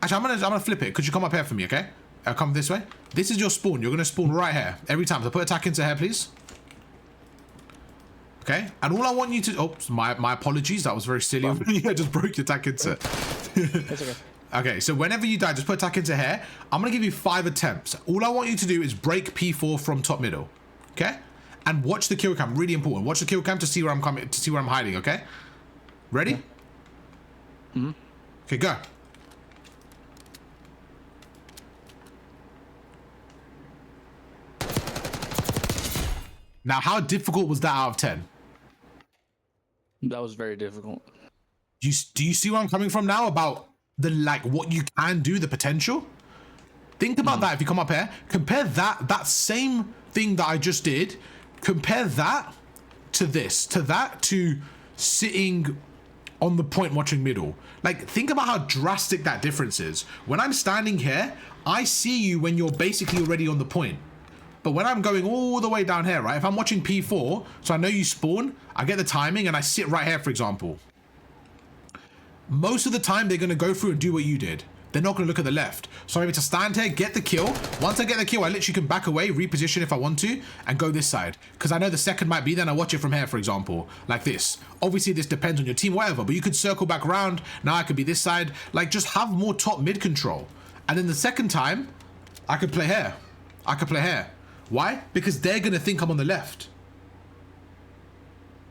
[SPEAKER 1] Actually, I'm gonna flip it. Could you come up here for me, okay? Come this way. This is your spawn. You're gonna spawn right here every time. So put attack into here, please. Okay, and all I want you to... Oh, my apologies. That was very silly of me. I just broke your attack into.
[SPEAKER 3] That's okay.
[SPEAKER 1] Okay, so whenever you die, just put attack into here. I'm going to give you 5 attempts. All I want you to do is break P4 from top middle. Okay? And watch the kill cam. Really important. Watch the kill cam to see where I'm coming, to see where I'm hiding, okay? Ready?
[SPEAKER 3] Yeah. Mm-hmm.
[SPEAKER 1] Okay, go. Now, how difficult was that out of 10?
[SPEAKER 3] That was very difficult.
[SPEAKER 1] Do you see where I'm coming from now about the what you can do, the potential? Think about that. If you come up here, compare that same thing that I just did, compare that to this, to sitting on the point watching middle. Like, think about how drastic that difference is. When I'm standing here, I see you when you're basically already on the point. But when I'm going all the way down here, right, if I'm watching P4, so I know you spawn, I get the timing and I sit right here, for example. Most of the time, they're going to go through and do what you did. They're not going to look at the left. So I'm able to stand here, get the kill. Once I get the kill, I literally can back away, reposition if I want to, and go this side. Because I know the second might be, then I watch it from here, for example, like this. Obviously, this depends on your team, whatever, but you could circle back around. Now I could be this side. Like, just have more top mid control. And then the second time, I could play here. I could play here. Why? Because they're going to think I'm on the left.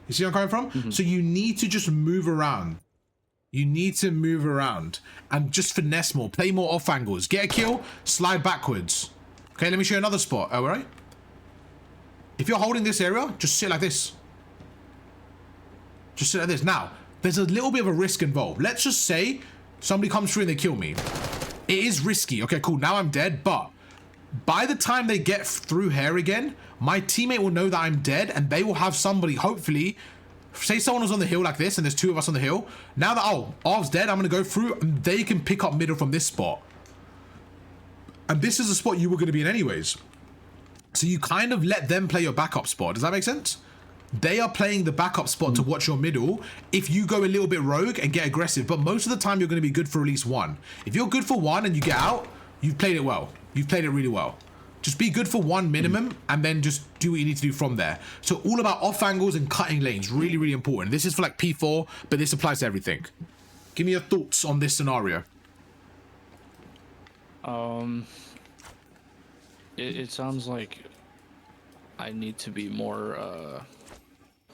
[SPEAKER 1] You see where I'm coming from? So you need to just move around. You need to move around and just finesse more, play more off angles, get a kill, slide backwards. Okay, let me show you another spot. All right. If you're holding this area, just sit like this. Just sit like this. Now, there's a little bit of a risk involved. Let's just say somebody comes through and they kill me. It is risky. Okay, cool. Now I'm dead, but by the time they get through here again, my teammate will know that I'm dead and they will have somebody, hopefully, say someone was on the hill like this and there's two of us on the hill. Now that, oh, Arv's dead, I'm going to go through and they can pick up middle from this spot. And this is a spot you were going to be in anyways. So you kind of let them play your backup spot. Does that make sense? They are playing the backup spot to watch your middle if you go a little bit rogue and get aggressive. But most of the time, you're going to be good for at least one. If you're good for one and you get out, you've played it well. You've played it really well. Just be good for one minimum and then just do what you need to do from there. So all about off angles and cutting lanes. Really, really important. This is for like P4, but this applies to everything. Give me your thoughts on this scenario.
[SPEAKER 3] It sounds like I need to be more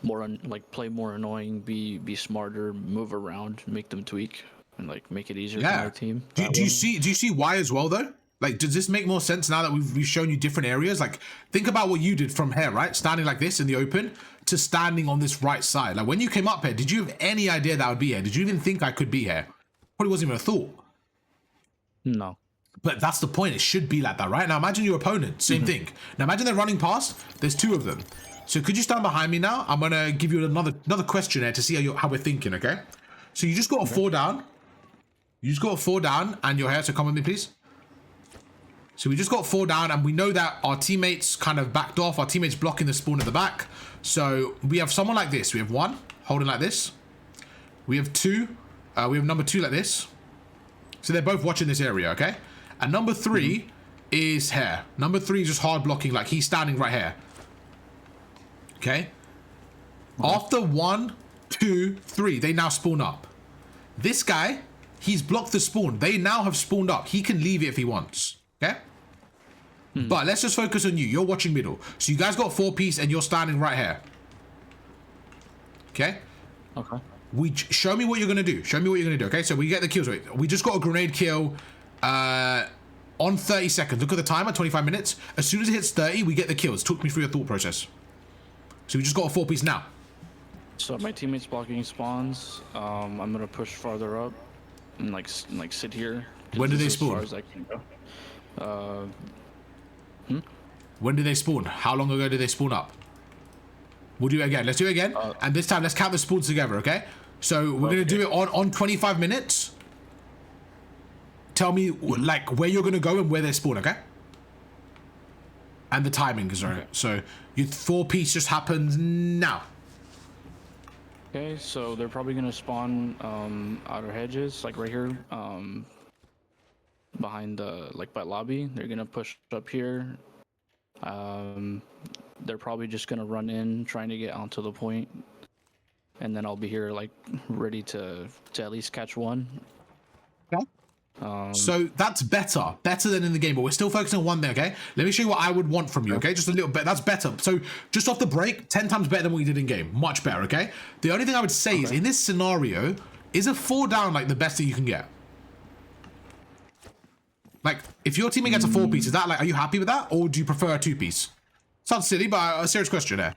[SPEAKER 3] like play more annoying, be smarter, move around, make them tweak, and like make it easier for my team.
[SPEAKER 1] Do you see why as well though? Like, does this make more sense now that we've shown you different areas? Like, think about what you did from here, right? Standing like this in the open to standing on this right side. Like, when you came up here, did you have any idea that I would be here? Did you even think I could be here? Probably wasn't even a thought.
[SPEAKER 3] No.
[SPEAKER 1] But that's the point. It should be like that, right? Now, imagine your opponent. Same thing. Now, imagine they're running past. There's two of them. So could you stand behind me now? I'm going to give you another question here to see how we're thinking, okay? So you just got a 4 down. You just got a 4 down and you're here. So come with me, please. So we just got 4 down and we know that our teammates kind of backed off. Our teammates blocking the spawn at the back. So we have someone like this. We have 1 holding like this. We have 2. We have number 2 like this. So they're both watching this area, okay? And number 3 is here. Number 3 is just hard blocking, like he's standing right here. Okay? After 1, 2, 3, they now spawn up. This guy, he's blocked the spawn. They now have spawned up. He can leave it if he wants. Okay? But let's just focus on you. You're watching middle. So you guys got 4-piece and you're standing right here. Okay?
[SPEAKER 3] Okay.
[SPEAKER 1] Show me what you're gonna do. Show me what you're gonna do. Okay, so we get the kills. Wait, we just got a grenade kill on 30 seconds. Look at the timer, 25 minutes. As soon as it hits 30, we get the kills. Talk me through your thought process. So we just got a 4-piece now.
[SPEAKER 3] So my teammates blocking spawns. I'm gonna push farther up and like sit here.
[SPEAKER 1] When do they
[SPEAKER 3] As
[SPEAKER 1] spawn?
[SPEAKER 3] far as I can go.
[SPEAKER 1] When did they spawn? How long ago did they spawn up? We'll do it again. Let's do it again. And this time, let's count the spawns together, okay? So we're going to do it on 25 minutes. Tell me, like, where you're going to go and where they spawn, okay? And the timing, sorry. Okay. So your 4-piece just happens now.
[SPEAKER 3] Okay, so they're probably going to spawn outer hedges, like right here. Behind like by lobby. They're going to push up here. They're probably just gonna run in, trying to get onto the point, and then I'll be here like ready to at least catch one.
[SPEAKER 1] Okay. So that's better than in the game, but we're still focusing on one thing, okay? Let me show you what I would want from you, okay? Just a little bit. That's better. So just off the break, 10 times better than what you did in game. Much better, okay? The only thing I would say is in this scenario, is a 4 down like the best that you can get? Like, if your teammate gets a 4-piece, is that like, are you happy with that? Or do you prefer a 2-piece? Sounds silly, but a serious question there.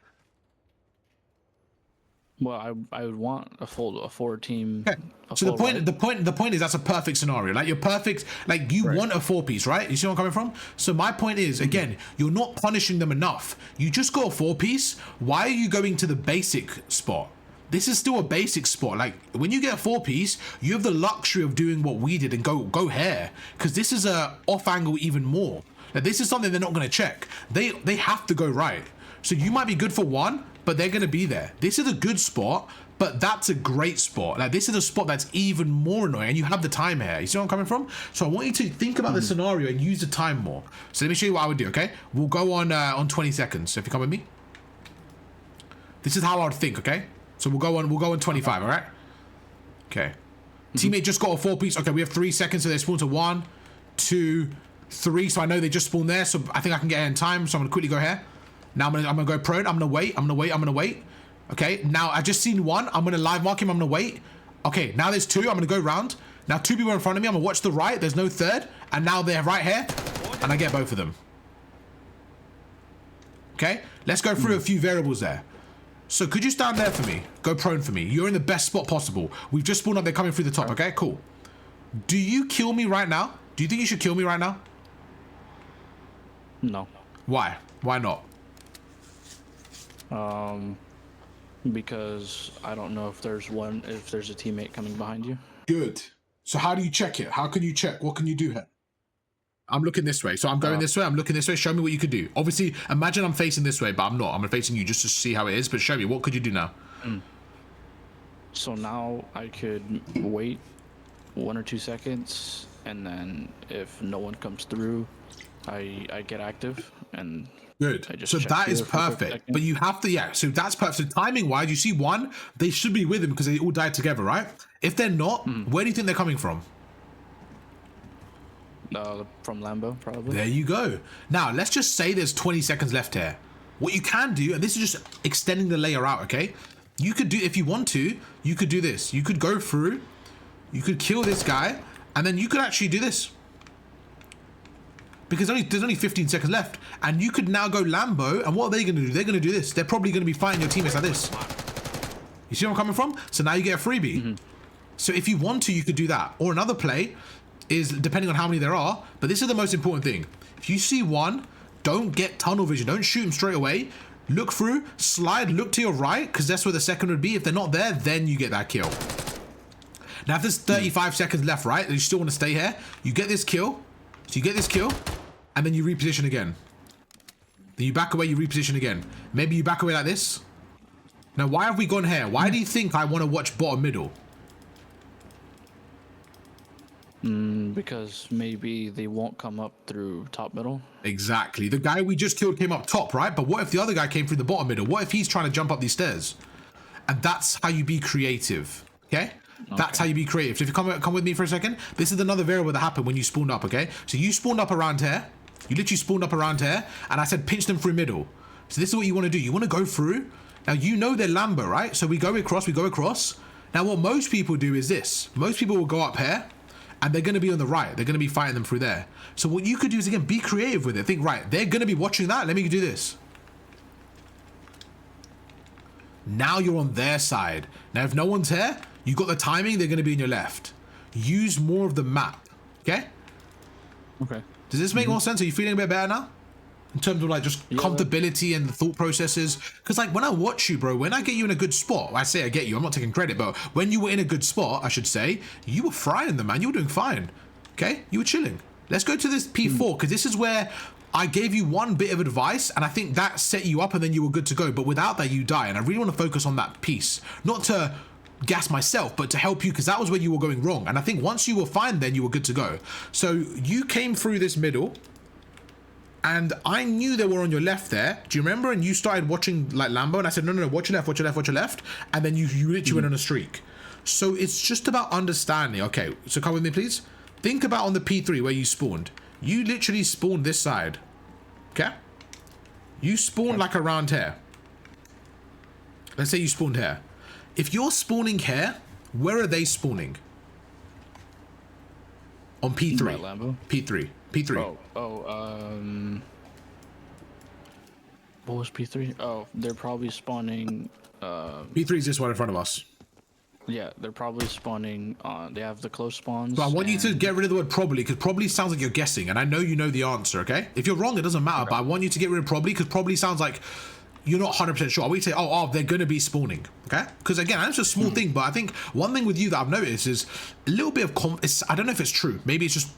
[SPEAKER 3] Well, I would want a 4-team.
[SPEAKER 1] Okay. So the point is that's a perfect scenario. Like, you're perfect. Like, you want a 4-piece, right? You see where I'm coming from? So my point is, again, you're not punishing them enough. You just got a 4-piece. Why are you going to the basic spot? this is still a basic spot. Like when you get a 4-piece, you have the luxury of doing what we did and go hair, because this is a off angle even more. Like, this is something they're not going to check. They have to go right. So you might be good for one, but they're going to be there. This is a good spot, but that's a great spot. Like this is a spot that's even more annoying, and you have the time here. You see where I'm coming from? So I want you to think about the scenario and use the time more. So let me show you what I would do. Okay, we'll go on 20 seconds. So if you come with me, this is how I would think. Okay, so we'll go on 25. All right. Okay. Teammate just got a 4-piece. Okay, we have 3 seconds, so they spawn to 1, 2, 3. So I know they just spawned there, so I think I can get in time. So I'm gonna quickly go here. Now I'm gonna go prone. I'm gonna wait. Okay, now I just seen one. I'm gonna live mark him. I'm gonna wait. Okay, now there's 2. I'm gonna go round. Now 2 people are in front of me. I'm gonna watch the right. There's no third, and now they're right here, and I get both of them. Okay, let's go through a few variables there. So could you stand there for me? Go prone for me. You're in the best spot possible. We've just spawned up. They're coming through the top. Okay, cool. Do you kill me right now? Do you think you should kill me right now?
[SPEAKER 3] No.
[SPEAKER 1] Why? Why not?
[SPEAKER 3] Because I don't know if there's a teammate coming behind you.
[SPEAKER 1] Good. So how do you check it? How can you check? What can you do here? I'm looking this way. So I'm going this way. I'm looking this way. Show me what you could do. Obviously, imagine I'm facing this way, but I'm not. I'm facing you just to see how it is. But show me, what could you do now?
[SPEAKER 3] So now I could wait 1 or 2 seconds, and then if no one comes through, I get active and
[SPEAKER 1] good. So that is perfect. But you have to, yeah. So that's perfect. So timing wise, you see one, they should be with him because they all died together, right? If they're not, where do you think they're coming from?
[SPEAKER 3] From Lambo, probably.
[SPEAKER 1] There you go. Now let's just say there's 20 seconds left here. What you can do, and this is just extending the layer out, okay? You could do, if you want to, you could do this. You could go through, you could kill this guy, and then you could actually do this. Because there's only 15 seconds left, and you could now go Lambo, and what are they going to do? They're going to do this. They're probably going to be fighting your teammates like this. You see where I'm coming from? So now you get a freebie. So if you want to, you could do that. Or another play is, depending on how many there are, but this is the most important thing. If you see one, don't get tunnel vision. Don't shoot him straight away. Look through, slide, look to your right, because that's where the second would be. If they're not there, then you get that kill. Now, if there's 35 seconds left, right, and you still want to stay here, you get this kill. So you get this kill, and then you reposition again. Then you back away, you reposition again. Maybe you back away like this. Now, why have we gone here? Why do you think I want to watch bottom middle?
[SPEAKER 3] Because maybe they won't come up through top middle.
[SPEAKER 1] Exactly. The guy we just killed came up top, right? But what if the other guy came through the bottom middle? What if he's trying to jump up these stairs? And that's how you be creative, okay? That's how you be creative. So if you come with me for a second, this is another variable that happened when you spawned up, okay? So you spawned up around here. You literally spawned up around here, and I said pinch them through middle. So this is what you want to do. You want to go through. Now, you know they're Lambo, right? So we go across. Now, what most people do is this. Most people will go up here, and they're going to be on the right. They're going to be fighting them through there. So what you could do is, again, be creative with it. Think, right, they're going to be watching that. Let me do this. Now you're on their side. Now, if no one's here, you got the timing, they're going to be on your left. Use more of the map, okay?
[SPEAKER 3] Okay.
[SPEAKER 1] Does this make more sense? Are you feeling a bit better now? In terms of like just comfortability and the thought processes? Because like when I watch you, bro, when I get you in a good spot, I say I get you, I'm not taking credit, but when you were in a good spot, I should say, you were frying them, man. You were doing fine, okay? You were chilling. Let's go to this P4, because this is where I gave you one bit of advice, and I think that set you up, and then you were good to go. But without that, you die, and I really want to focus on that piece. Not to gas myself, but to help you, because that was where you were going wrong. And I think once you were fine, then you were good to go. So you came through this middle, and I knew they were on your left there. Do you remember? And you started watching like Lambo, and I said, no, watch your left, watch your left, watch your left. And then you literally went on a streak. So it's just about understanding. Okay, so come with me, please. Think about on the P3 where you spawned. You literally spawned this side. Okay? You spawned like around here. Let's say you spawned here. If you're spawning here, where are they spawning? On P3.
[SPEAKER 3] Right, Lambo?
[SPEAKER 1] P3. P3.
[SPEAKER 3] What was P3? Oh, they're probably spawning.
[SPEAKER 1] P3 is this one in front of us.
[SPEAKER 3] Yeah, they're probably spawning on. They have the close spawns.
[SPEAKER 1] So I want you to get rid of the word probably, because probably sounds like you're guessing, and I know you know the answer, okay? If you're wrong, it doesn't matter, but I want you to get rid of probably, because probably sounds like you're not 100% sure. We say, oh, they're going to be spawning, okay? Because again, that's a small thing, but I think one thing with you that I've noticed is a little bit of I don't know if it's true. Maybe it's just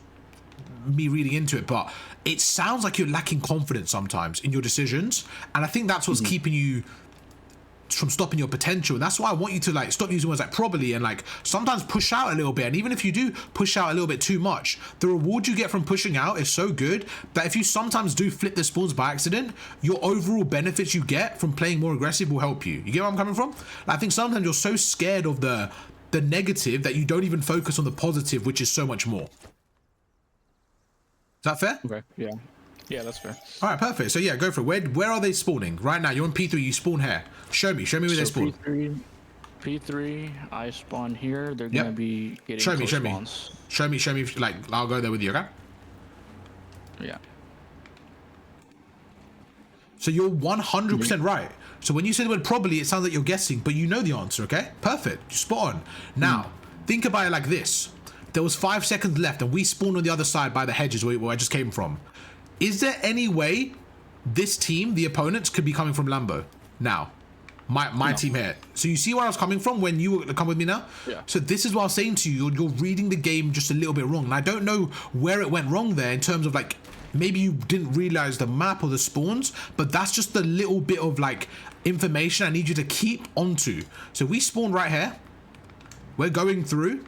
[SPEAKER 1] me reading into it, but it sounds like you're lacking confidence sometimes in your decisions, and I think that's what's keeping you from stopping your potential. And that's why I want you to like stop using words like probably and like sometimes push out a little bit. And even if you do push out a little bit too much, the reward you get from pushing out is so good that if you sometimes do flip the spawns by accident, your overall benefits you get from playing more aggressive will help you. You get where I'm coming from? Like, I think sometimes you're so scared of the negative that you don't even focus on the positive, which is so much more. Is that fair?
[SPEAKER 3] Okay. Yeah. Yeah, that's fair.
[SPEAKER 1] All right, perfect. So yeah, go for it. Where are they spawning right now? You're on P3. You spawn here. Show me where they spawn.
[SPEAKER 3] P3. I spawn here. They're gonna be getting
[SPEAKER 1] show me.
[SPEAKER 3] spawns.
[SPEAKER 1] Show me. Like, I'll go there with you. Okay.
[SPEAKER 3] Yeah.
[SPEAKER 1] So you're 100% right. So when you say the word probably, it sounds like you're guessing, but you know the answer. Okay. Perfect. Spot on. Now think about it like this. There was 5 seconds left, and we spawned on the other side by the hedges where I just came from. Is there any way this team, the opponents, could be coming from Lambo now? My team here. So you see where I was coming from when you come with me now?
[SPEAKER 3] Yeah.
[SPEAKER 1] So this is what I was saying to you. You're reading the game just a little bit wrong. And I don't know where it went wrong there in terms of like, maybe you didn't realize the map or the spawns, but that's just a little bit of like information I need you to keep onto. So we spawned right here. We're going through.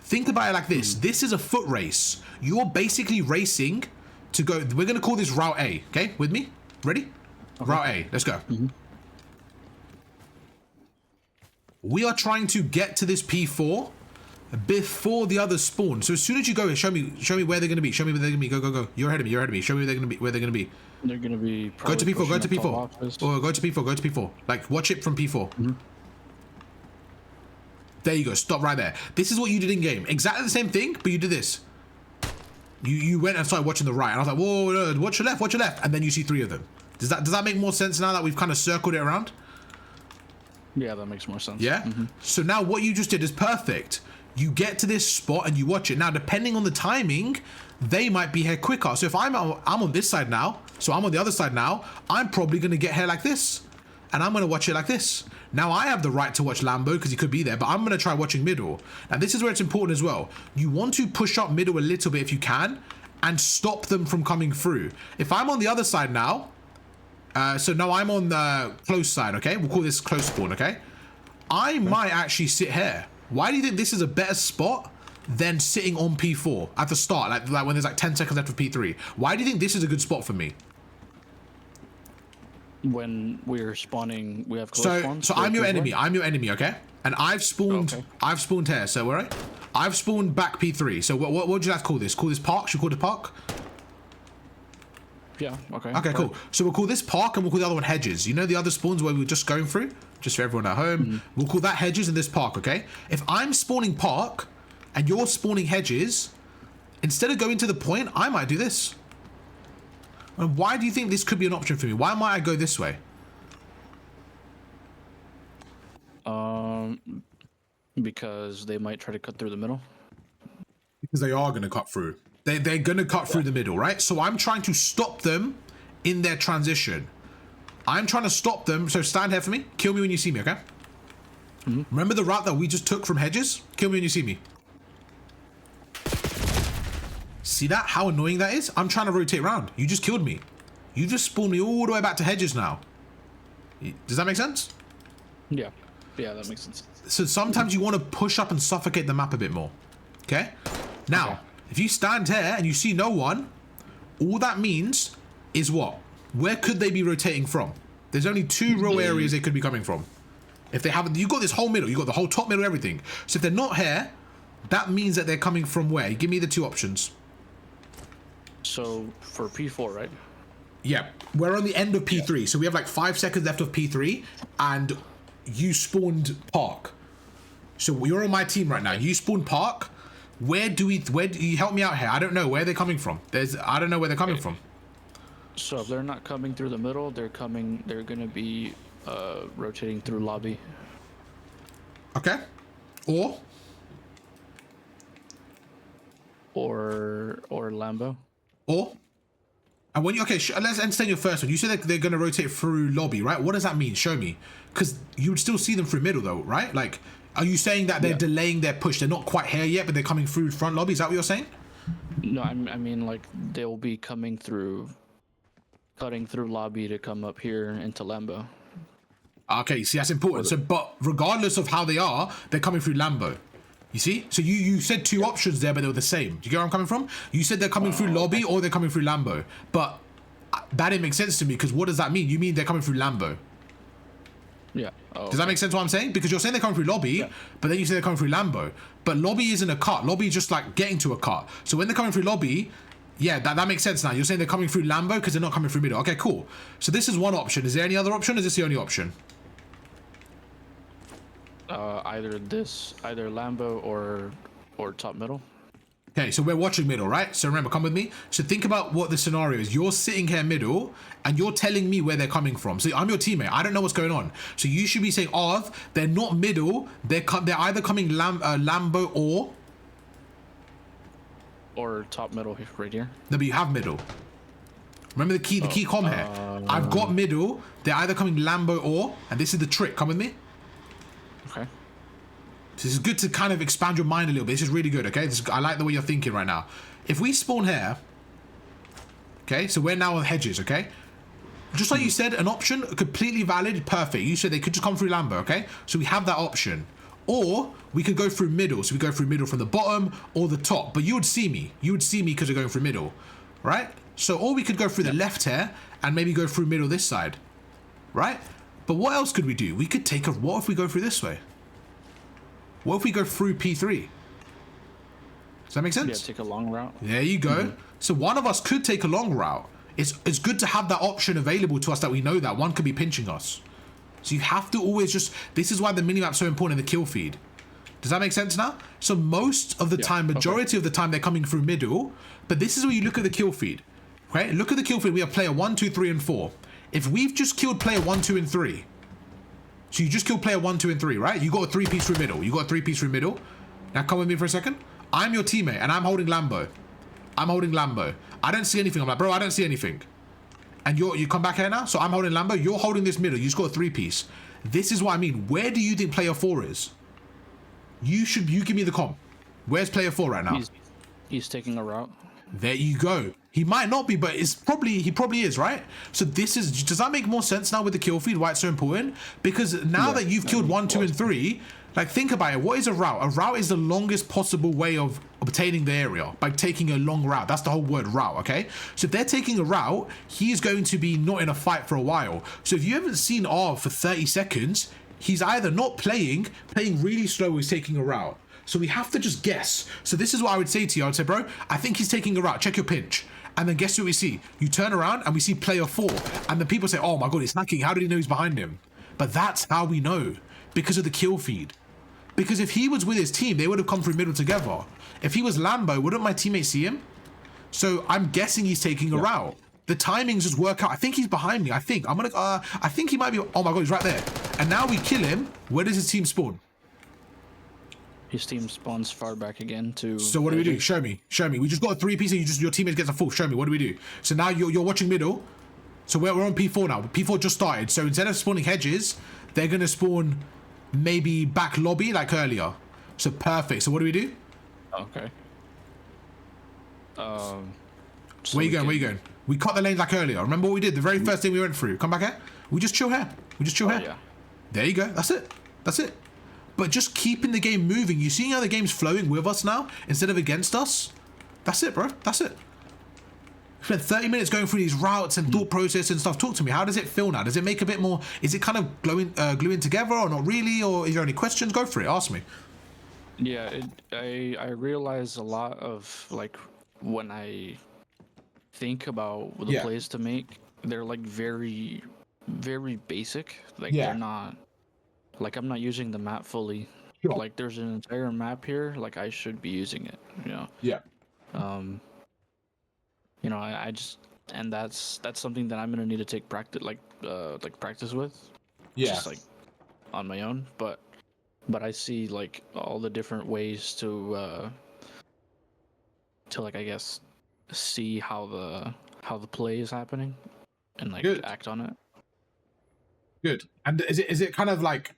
[SPEAKER 1] Think about it like this. This is a foot race. You're basically racing to go. We're going to call this Route A. Okay, with me? Ready? Okay. Route A. Let's go. We are trying to get to this P4 before the others spawn. So as soon as you go, show me where they're going to be. Show me where they're going to be. Go. You're ahead of me. Show me where they're going to be.
[SPEAKER 3] They're going to be
[SPEAKER 1] Go to P4. Go to P4. Or go to P4. Like, watch it from P4. There you go. Stop right there. This is what you did in game. Exactly the same thing, but you did this. You went and started watching the right, and I was like, whoa, no, watch your left, and then you see 3 of them. Does that make more sense now that we've kind of circled it around?
[SPEAKER 3] Yeah, that makes more sense.
[SPEAKER 1] Yeah? So now what you just did is perfect. You get to this spot and you watch it. Now, depending on the timing, they might be here quicker. So if I'm on this side now, so I'm on the other side now, I'm probably going to get here like this. And I'm going to watch it like this. Now, I have the right to watch Lambo because he could be there, but I'm going to try watching middle. Now, this is where it's important as well. You want to push up middle a little bit if you can and stop them from coming through. If I'm on the other side now, so now I'm on the close side, okay? We'll call this close spawn, okay? I might actually sit here. Why do you think this is a better spot than sitting on P4 at the start, like when there's like 10 seconds left of P3? Why do you think this is a good spot for me?
[SPEAKER 3] When we're spawning, we have close spawns.
[SPEAKER 1] So I'm your enemy. Okay? And I've spawned. Okay. I've spawned here. So all right, I've spawned back P3. So what would you like to call this? Call this park? Should we call it park?
[SPEAKER 3] Yeah. Okay.
[SPEAKER 1] Okay. Cool. So we'll call this park, and we'll call the other one hedges. You know the other spawns where we were just going through, just for everyone at home. We'll call that hedges and this park. Okay. If I'm spawning park, and you're spawning hedges, instead of going to the point, I might do this. And why do you think this could be an option for me? Why might I go this way?
[SPEAKER 3] Because they might try to cut through the middle.
[SPEAKER 1] Because they are going to cut through. They're going to cut through the middle, right? So I'm trying to stop them in their transition. I'm trying to stop them. So stand here for me. Kill me when you see me, okay? Remember the route that we just took from hedges? Kill me when you see me. See that? How annoying that is? I'm trying to rotate around. You just killed me. You just spawned me all the way back to hedges now. Does that make sense?
[SPEAKER 3] Yeah. Yeah, that makes sense.
[SPEAKER 1] So sometimes you want to push up and suffocate the map a bit more. Okay? Now, if you stand here and you see no one, all that means is what? Where could they be rotating from? There's only 2 row areas they could be coming from. If they haven't, you've got this whole middle, you've got the whole top middle, everything. So if they're not here, that means that they're coming from where? Give me the 2 options.
[SPEAKER 3] So for P4, right?
[SPEAKER 1] Yeah, we're on the end of P3, so we have like 5 seconds left of P3, and you spawned park. So you're on my team right now. You spawned park. Where do you help me out here? I don't know where they're coming from. I don't know where they're coming from.
[SPEAKER 3] So if they're not coming through the middle, they're gonna be rotating through lobby.
[SPEAKER 1] Okay. Or
[SPEAKER 3] Lambo.
[SPEAKER 1] And And when you okay, let's entertain your first one. You said they're going to rotate through lobby, right? What does that mean? Show me, because you would still see them through middle though, right? Like, are you saying that they're delaying their push? They're not quite here yet, but they're coming through front lobby. Is that what you're saying?
[SPEAKER 3] No, I mean like they'll be coming through, cutting through lobby to come up here into Lambo.
[SPEAKER 1] Okay, see, that's important. So, but regardless of how they are, they're coming through Lambo. You see? So you said two options there, but they were the same. Do you get where I'm coming from? You said they're coming through lobby or they're coming through Lambo. But that didn't make sense to me, because what does that mean? You mean they're coming through Lambo?
[SPEAKER 3] Yeah.
[SPEAKER 1] Does that make sense what I'm saying? Because you're saying they're coming through lobby, but then you say they're coming through Lambo. But lobby isn't a cut. Lobby is just like getting to a cut. So when they're coming through lobby, yeah, that makes sense now. You're saying they're coming through Lambo because they're not coming through middle. Okay, cool. So this is one option. Is there any other option, or is this the only option?
[SPEAKER 3] Either Lambo or top middle.
[SPEAKER 1] Okay, so we're watching middle, right? So remember, come with me. So think about what the scenario is. You're sitting here middle, and you're telling me where they're coming from. So I'm your teammate. I don't know what's going on. So you should be saying, Arv, they're not middle. They're either coming Lambo
[SPEAKER 3] or top middle right here.
[SPEAKER 1] No, but you have middle. Remember the key comm here. I've got middle. They're either coming Lambo or, and this is the trick. Come with me.
[SPEAKER 3] Okay.
[SPEAKER 1] So this is good to kind of expand your mind a little bit. This is really good, okay? I like the way you're thinking right now. If we spawn here, okay, so we're now on hedges, okay? Just like you said, an option, completely valid, perfect. You said they could just come through Lambo, okay? So we have that option. Or we could go through middle. So we go through middle from the bottom or the top. But you would see me. You would see me because we're going through middle, right? So, or we could go through the left here and maybe go through middle this side, right? But what else could we do? We could take a, what if we go through this way? What if we go through P3? Does that make sense?
[SPEAKER 3] Yeah, take a long route.
[SPEAKER 1] There you go. So one of us could take a long route. It's good to have that option available to us, that we know that one could be pinching us. So you have to always just, this is why the minimap's so important in the kill feed. Does that make sense now? So most of the time, majority of the time, they're coming through middle, but this is where you look at the kill feed. Okay, look at the kill feed. We have player 1, 2, 3, and 4. If we've just killed player 1, 2, and 3, so you just killed player 1, 2, and 3, right? You got a 3-piece through middle. You got a 3-piece through middle. Now come with me for a second. I'm your teammate, and I'm holding Lambo. I'm holding Lambo. I don't see anything. I'm like, bro, I don't see anything. And you come back here now? So I'm holding Lambo. You're holding this middle. You just got a 3-piece. This is what I mean. Where do you think player 4 is? You give me the comm. Where's player 4 right now?
[SPEAKER 3] He's taking a route.
[SPEAKER 1] There you go. He might not be, but he probably is, right? So does that make more sense now with the kill feed, why it's so important? Because now that you've killed 1, 2, and 3, like, think about it. What is a route? A route is the longest possible way of obtaining the area by taking a long route. That's the whole word, route, okay? So if they're taking a route, he's going to be not in a fight for a while. So if you haven't seen Arv for 30 seconds, he's either not playing really slow, or he's taking a route. So we have to just guess. So this is what I would say to you. I would say, bro, I think he's taking a route. Check your pinch. And then guess what we see? You turn around and we see player 4. And the people say, oh my God, he's hacking. How did he know he's behind him? But that's how we know. Because of the kill feed. Because if he was with his team, they would have come through middle together. If he was Lambo, wouldn't my teammate see him? So I'm guessing he's taking a route. The timings just work out. I think he's behind me. I think he might be. Oh my God, he's right there. And now we kill him. Where does his team spawn?
[SPEAKER 3] His team spawns far back again to.
[SPEAKER 1] So what do we do? Show me. We just got a 3-piece and your teammate gets a full. Show me. What do we do? So now you're watching middle. So we're on P4 now. P4 just started. So instead of spawning hedges, they're gonna spawn maybe back lobby like earlier. So perfect. So what do we do?
[SPEAKER 3] Okay.
[SPEAKER 1] So where you going? We cut the lanes like earlier. Remember what we did? The very first thing we went through. Come back here. We just chill here.
[SPEAKER 3] Yeah.
[SPEAKER 1] There you go. That's it. But just keeping the game moving. You seeing how the game's flowing with us now instead of against us? That's it, bro. That's it. Spent 30 minutes going through these routes and thought process and stuff. Talk to me. How does it feel now? Does it make a bit more? Is it kind of gluing together, or not really? Or is there any questions? Go for it. Ask me.
[SPEAKER 3] Yeah, I realize a lot of, like, when I think about the plays to make, they're like very, very basic. Like they're not. Like, I'm not using the map fully.
[SPEAKER 1] Sure.
[SPEAKER 3] Like, there's an entire map here. Like, I should be using it. You know.
[SPEAKER 1] Yeah.
[SPEAKER 3] You know, I just, and that's something that I'm gonna need to take practice, like practice with.
[SPEAKER 1] Yeah.
[SPEAKER 3] Just like on my own, but I see like all the different ways to like, I guess, see how how the play is happening and like
[SPEAKER 1] Good.
[SPEAKER 3] act on it.
[SPEAKER 1] Good. And is it kind of like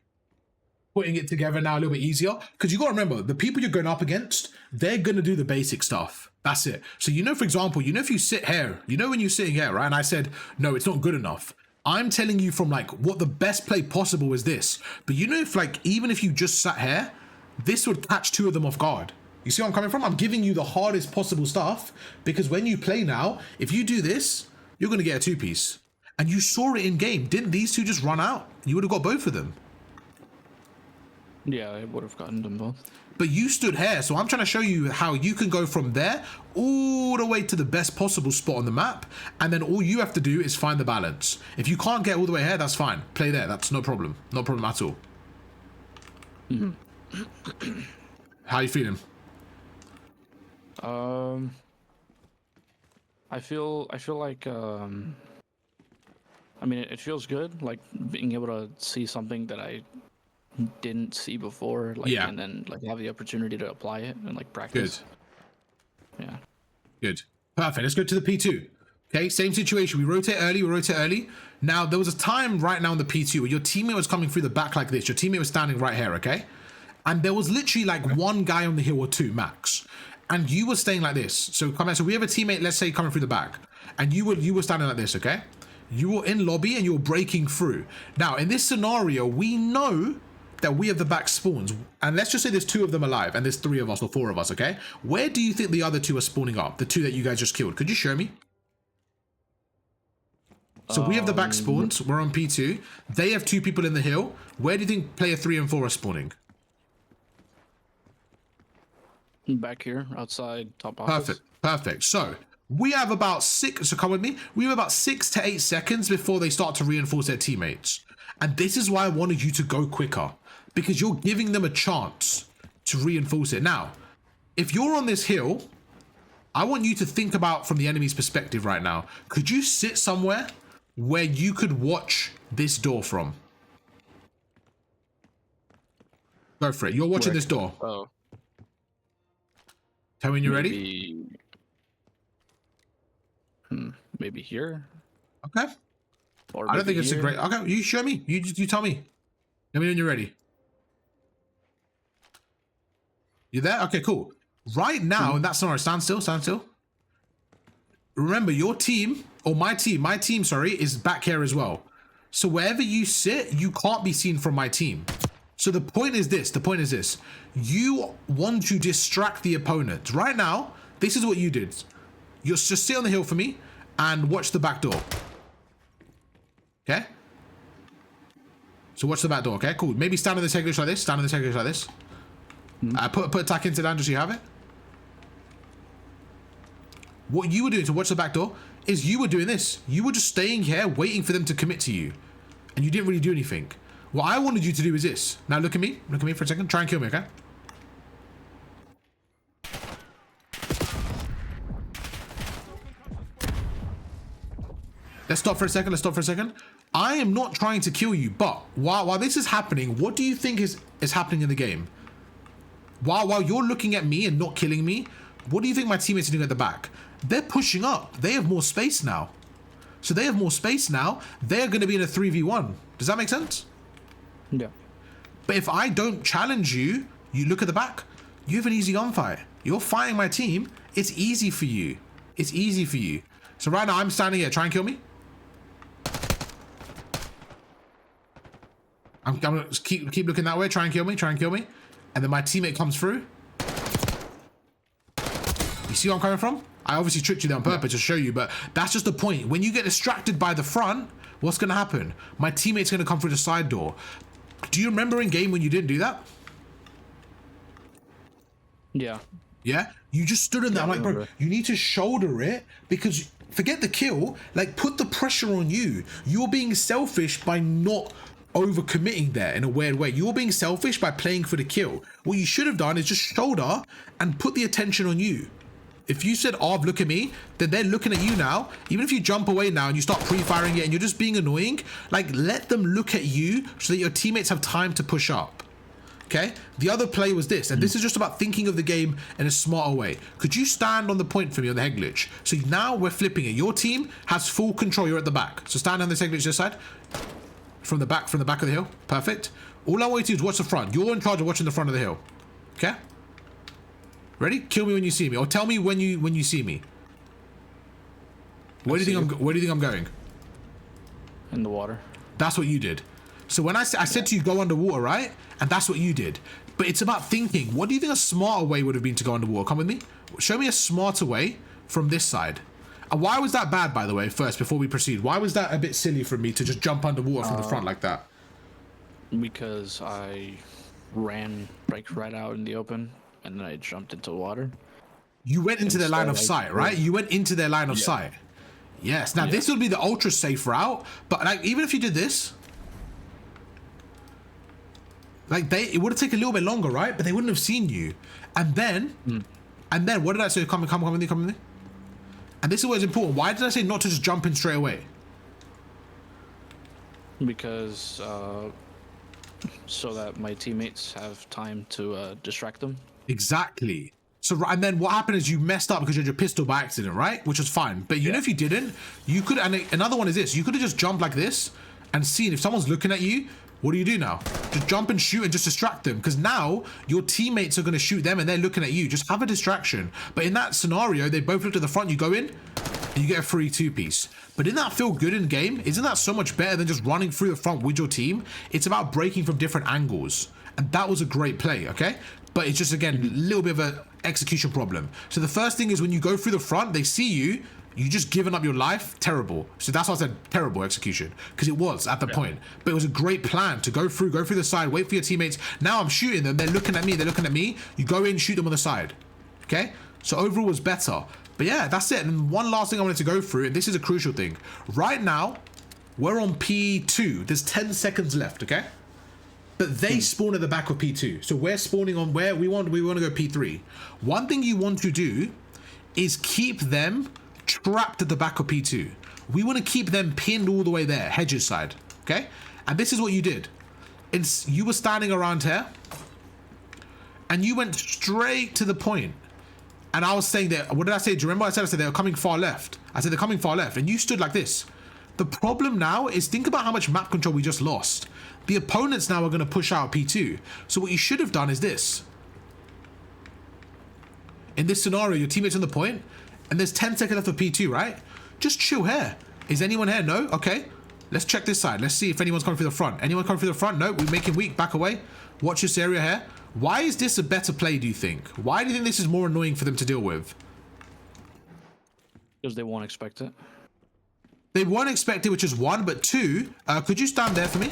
[SPEAKER 1] putting it together now a little bit easier? Because you got to remember, the people you're going up against, they're going to do the basic stuff. That's it. So, you know, for example, you know, if you sit here, you know, when you're sitting here, right? And I said, no, it's not good enough. I'm telling you from like what the best play possible is this. But you know, if like, even if you just sat here, this would catch two of them off guard. You see where I'm coming from? I'm giving you the hardest possible stuff because when you play now, if you do this, you're going to get a two-piece. And you saw it in game. Didn't these two just run out? You would have got both of them.
[SPEAKER 3] Yeah, I would have gotten them both.
[SPEAKER 1] But you stood here, so I'm trying to show you how you can go from there all the way to the best possible spot on the map, and then all you have to do is find the balance. If you can't get all the way here, that's fine. Play there, that's no problem. No problem at all. How you feeling?
[SPEAKER 3] I feel like I mean, it feels good, like being able to see something that I didn't see before, like,
[SPEAKER 1] yeah.
[SPEAKER 3] And then like have the opportunity to apply it and like practice.
[SPEAKER 1] Good.
[SPEAKER 3] Yeah.
[SPEAKER 1] Good. Perfect. Let's go to the P2. Okay, same situation. We rotate early. Now, there was a time right now in the P2 where your teammate was coming through the back like this. Your teammate was standing right here, okay? And there was literally like one guy on the hill or two max. And you were staying like this. So come on, so we have a teammate, let's say, coming through the back. And you were standing like this, okay? You were in lobby and you were breaking through. Now, in this scenario, we know that we have the back spawns. And let's just say there's two of them alive and there's three of us or four of us, okay? Where do you think the other two are spawning up? The two that you guys just killed. Could you show me? So we have the back spawns. We're on P2. They have two people in the hill. Where do you think player 3 and 4 are spawning?
[SPEAKER 3] Back here, outside top office.
[SPEAKER 1] Perfect. So we have about 6, so come with me. We have about 6 to 8 seconds before they start to reinforce their teammates. And this is why I wanted you to go quicker, because you're giving them a chance to reinforce it. Now, if you're on this hill, I want you to think about from the enemy's perspective right now. Could you sit somewhere where you could watch this door from? Go for it. You're watching this door.
[SPEAKER 3] Oh.
[SPEAKER 1] Tell me when you're ready.
[SPEAKER 3] Maybe here.
[SPEAKER 1] Okay.
[SPEAKER 3] Or
[SPEAKER 1] I don't think it's
[SPEAKER 3] here.
[SPEAKER 1] a great. Okay, you show me. You tell me. Let me know when you're ready. You there? Okay, cool. Right now, in that scenario, stand still. Remember, your team, or my team, sorry, is back here as well. So wherever you sit, you can't be seen from my team. So the point is this. You want to distract the opponent. Right now, this is what you did. You just sit on the hill for me and watch the back door. Okay? So watch the back door, okay? Cool. Maybe stand on this headglitch like this. Put attack into down just so you have it. What you were doing to watch the back door is you were doing this. You were just staying here waiting for them to commit to you. And you didn't really do anything. What I wanted you to do is this. Now look at me. Look at me for a second. Try and kill me, okay? Let's stop for a second. I am not trying to kill you, but while this is happening, what do you think is happening in the game? While you're looking at me and not killing me, what do you think my teammates are doing at the back? They're pushing up. They have more space now. So they have more space now. They're going to be in a 3v1. Does that make sense?
[SPEAKER 3] Yeah.
[SPEAKER 1] But if I don't challenge you, you look at the back, you have an easy gunfight. You're fighting my team. It's easy for you. So right now I'm standing here. Try and kill me. I'm gonna keep looking that way. Try and kill me. And then my teammate comes through. You see where I'm coming from? I obviously tricked you there on purpose to show you, but that's just the point. When you get distracted by the front, what's gonna happen? My teammate's gonna come through the side door. Do you remember in game when you didn't do that?
[SPEAKER 3] Yeah.
[SPEAKER 1] Yeah? You just stood in there. I'm like, bro, you need to shoulder it, because forget the kill, like put the pressure on you. You're being selfish by not overcommitting there in a weird way. You're being selfish by playing for the kill. What you should have done is just shoulder and put the attention on you. If you said, Arv, look at me, then they're looking at you now. Even if you jump away now and you start pre-firing it and you're just being annoying, like let them look at you so that your teammates have time to push up. Okay, the other play was this, and this is just about thinking of the game in a smarter way. Could you stand on the point for me on the head glitch? So now we're flipping it. Your team has full control. You're at the back. So stand on this head glitch this side. From the back of the hill. Perfect. All I want you to do is watch the front. You're in charge of watching the front of the hill. Okay? Ready? Kill me when you see me, or tell me when you see me. Where do you think I'm going?
[SPEAKER 3] In the water.
[SPEAKER 1] That's what you did. So when I said to you go underwater, right? And that's what you did. But it's about thinking. What do you think a smarter way would have been to go underwater? Come with me. Show me a smarter way from this side. And why was that bad, by the way, first, before we proceed? Why was that a bit silly for me to just jump underwater from the front like that?
[SPEAKER 3] Because I ran right out in the open, and then I jumped into the water.
[SPEAKER 1] You went into their line of sight, right? You went into their line of sight. Yes. Now, this would be the ultra safe route, but like, even if you did this, like it would have taken a little bit longer, right? But they wouldn't have seen you. And then, what did I say? Come with me. And this is what's important. Why did I say not to just jump in straight away?
[SPEAKER 3] Because so that my teammates have time to distract them.
[SPEAKER 1] Exactly. So, and then what happened is you messed up because you had your pistol by accident, right? Which was fine. But you know, if you didn't, you could, and another one is this, you could have just jumped like this and seen if someone's looking at you, what do you do now? Just jump and shoot and just distract them, because now your teammates are going to shoot them and they're looking at you. Just have a distraction. But in that scenario, they both look to the front, you go in and you get a free two-piece. But didn't that feel good in game? Isn't that so much better than just running through the front with your team? It's about breaking from different angles. And that was a great play, okay? But it's just, again, a little bit of an execution problem. So the first thing is when you go through the front, they see you, you just given up your life. Terrible. So that's why I said terrible execution, because it was at the point. But it was a great plan to go through the side, wait for your teammates. Now I'm shooting them. They're looking at me. You go in, shoot them on the side. Okay? So overall was better. But yeah, that's it. And one last thing I wanted to go through, and this is a crucial thing. Right now, we're on P2. There's 10 seconds left, okay? But they spawn at the back of P2. So we're spawning on where we want to go P3. One thing you want to do is keep them trapped at the back of P2. We want to keep them pinned all the way there, hedges side, okay? And this is what you did. You were standing around here, and you went straight to the point. And I was saying that, what did I say? Do you remember I said they were coming far left? I said they're coming far left, and you stood like this. The problem now is, think about how much map control we just lost. The opponents now are going to push out P2. So what you should have done is this. In this scenario, your teammate's on the point, and there's 10 seconds left of P2, right? Just chill here. Is anyone here? No? Okay. Let's check this side. Let's see if anyone's coming through the front. Anyone coming through the front? No, we make him weak. Back away. Watch this area here. Why is this a better play, do you think? Why do you think this is more annoying for them to deal with?
[SPEAKER 3] Because they won't expect it.
[SPEAKER 1] They won't expect it, which is one, but two, could you stand there for me?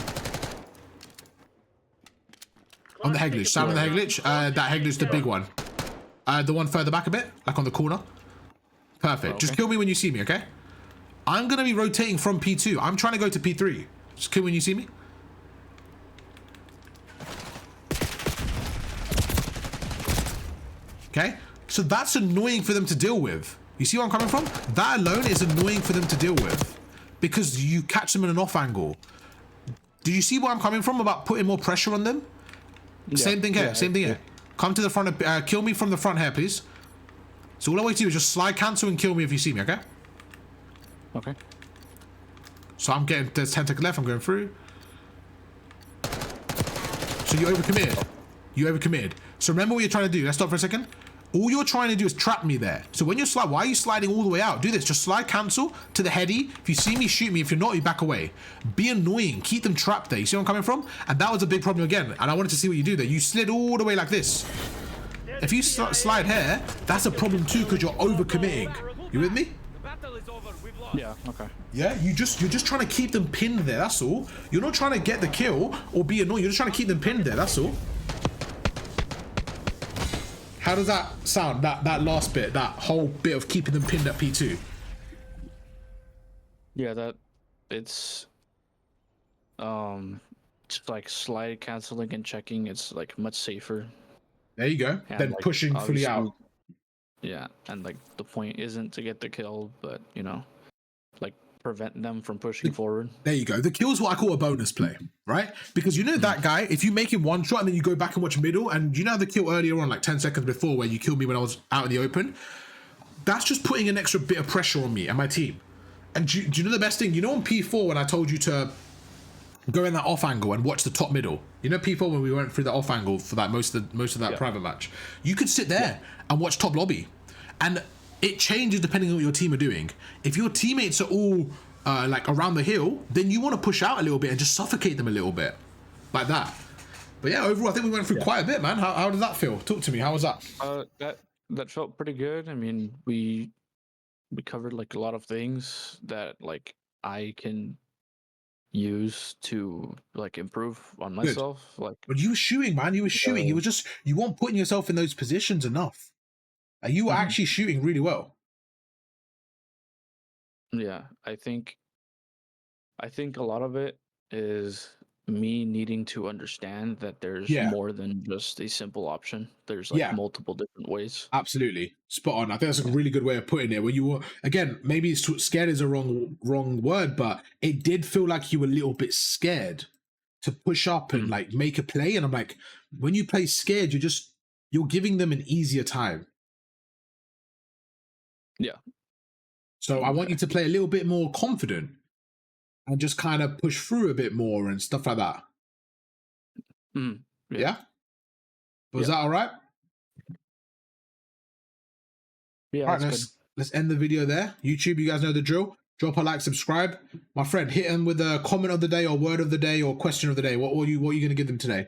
[SPEAKER 1] On the head glitch. Stand on the head glitch. That head glitch, the big one. The one further back a bit, like on the corner. Perfect. Just kill me when you see me, okay? I'm going to be rotating from P2. I'm trying to go to P3. Just kill me when you see me. Okay? So that's annoying for them to deal with. You see where I'm coming from? That alone is annoying for them to deal with, because you catch them in an off angle. Do you see where I'm coming from about putting more pressure on them? Yeah. Same thing here. Same thing here. Come to the front of, kill me from the front here, please. So all I want you to do is just slide cancel and kill me if you see me, okay?
[SPEAKER 3] Okay.
[SPEAKER 1] So I'm getting, there's 10 seconds left, I'm going through. So you overcommitted. You overcommitted. So remember what you're trying to do. Let's stop for a second. All you're trying to do is trap me there. So when you slide, why are you sliding all the way out? Do this. Just slide cancel to the heady. If you see me, shoot me. If you're not, you back away. Be annoying. Keep them trapped there. You see where I'm coming from? And that was a big problem again. And I wanted to see what you do there. You slid all the way like this. If you slide here, that's a problem too, because you're overcommitting. You with me?
[SPEAKER 3] Yeah, okay.
[SPEAKER 1] Yeah, you're just trying to keep them pinned there, that's all. You're not trying to get the kill or be annoying. You're just trying to keep them pinned there, that's all. How does that sound, that last bit, that whole bit of keeping them pinned at P2?
[SPEAKER 3] Yeah, it's just like slide canceling and checking. It's like much safer.
[SPEAKER 1] There you go.
[SPEAKER 3] And
[SPEAKER 1] then
[SPEAKER 3] like,
[SPEAKER 1] pushing fully out.
[SPEAKER 3] Yeah, and like the point isn't to get the kill, but you know, like prevent them from pushing forward.
[SPEAKER 1] There you go. The kill's what I call a bonus play, right? Because you know that guy, if you make him one shot and then you go back and watch middle, and you know the kill earlier on, like 10 seconds before, where you killed me when I was out in the open, that's just putting an extra bit of pressure on me and my team. And do you know the best thing? You know on P4 when I told you to go in that off angle and watch the top middle. You know P4 when we went through the off angle for that most of that private match. You could sit there and watch top lobby, and it changes depending on what your team are doing. If your teammates are all like around the hill, then you want to push out a little bit and just suffocate them a little bit, like that. But yeah, overall, I think we went through quite a bit, man. How did that feel? Talk to me. How was that?
[SPEAKER 3] That felt pretty good. I mean, we covered like a lot of things that like I can use to like improve on myself. Like,
[SPEAKER 1] but you were shooting, man. You were shooting. You weren't putting yourself in those positions enough. You were actually shooting really well.
[SPEAKER 3] Yeah, I think a lot of it is me needing to understand that there's more than just a simple option. There's like multiple different ways.
[SPEAKER 1] Absolutely. Spot on. I think that's a really good way of putting it. When you were, again, maybe scared is a wrong word, but it did feel like you were a little bit scared to push up and like make a play. And I'm like, when you play scared, you're giving them an easier time.
[SPEAKER 3] Yeah.
[SPEAKER 1] So I want you to play a little bit more confident and just kind of push through a bit more and stuff like that. Yeah? Was that all right?
[SPEAKER 3] Yeah.
[SPEAKER 1] All right, let's end the video there. YouTube, you guys know the drill. Drop a like, subscribe. My friend, hit them with a comment of the day or word of the day or question of the day. What are you going to give them today?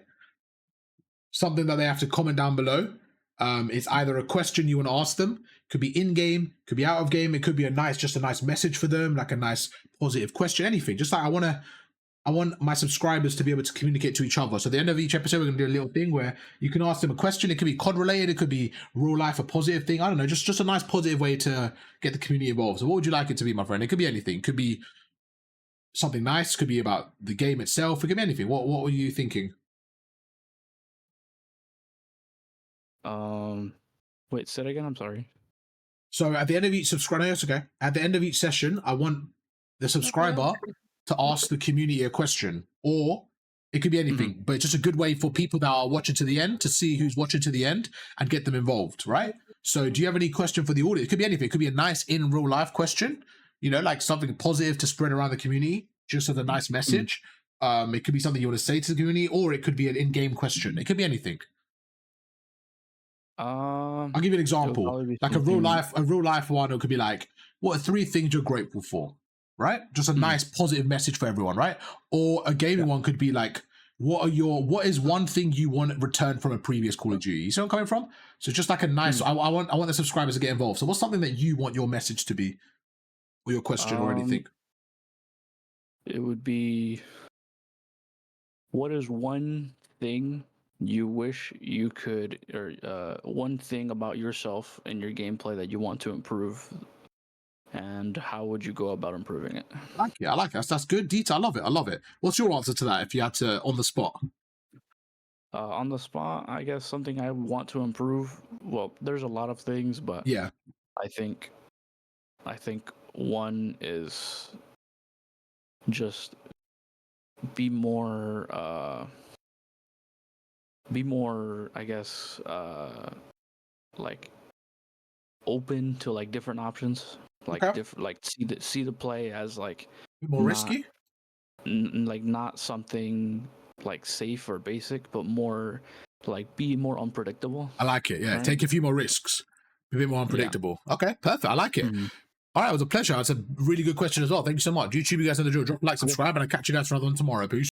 [SPEAKER 1] Something that they have to comment down below. It's either a question you want to ask them, could be in game, could be out of game, it could be just a nice message for them, like a nice positive question, anything. Just like I want my subscribers to be able to communicate to each other. So at the end of each episode, we're gonna do a little thing where you can ask them a question. It could be COD related, it could be real life, a positive thing. I don't know, just a nice positive way to get the community involved. So what would you like it to be, my friend? It could be anything. It could be something nice, could be about the game itself, it could be anything. What were you thinking?
[SPEAKER 3] Wait, say it again. I'm sorry.
[SPEAKER 1] So at the end of each subscriber, no, it's okay. At the end of each session, I want the subscriber to ask the community a question, or it could be anything, but it's just a good way for people that are watching to the end to see who's watching to the end and get them involved, right? So do you have any question for the audience? It could be anything. It could be a nice in real life question, you know, like something positive to spread around the community, just as a nice message. It could be something you want to say to the community, or it could be an in-game question. It could be anything. I'll give you an example, like a real life one. It could be like, what are 3 things you're grateful for, right? Just a nice positive message for everyone, right? Or a gaming one could be like, what is one thing you want returned from a previous Call of Duty? You see where I'm coming from? So just like a nice, I want the subscribers to get involved. So what's something that you want your message to be, or your question, or anything?
[SPEAKER 3] It would be, what is one thing you wish you could, or one thing about yourself and your gameplay that you want to improve, and how would you go about improving it?
[SPEAKER 1] I like it. That's good detail. I love it. What's your answer to that if you had to, on the spot?
[SPEAKER 3] On the spot, I guess something I want to improve. Well, there's a lot of things, but
[SPEAKER 1] yeah,
[SPEAKER 3] I think one is just be more, I guess, like open to like different options, like different, like see the play as like
[SPEAKER 1] more risky,
[SPEAKER 3] like not something like safe or basic, but more like be more unpredictable.
[SPEAKER 1] I like it. Yeah, right? Take a few more risks, be a bit more unpredictable. Yeah. Okay, perfect. I like it. All right, it was a pleasure. It's a really good question as well. Thank you so much. YouTube, you guys know the drill. Drop a like, subscribe, and I'll catch you guys for another one tomorrow. Peace.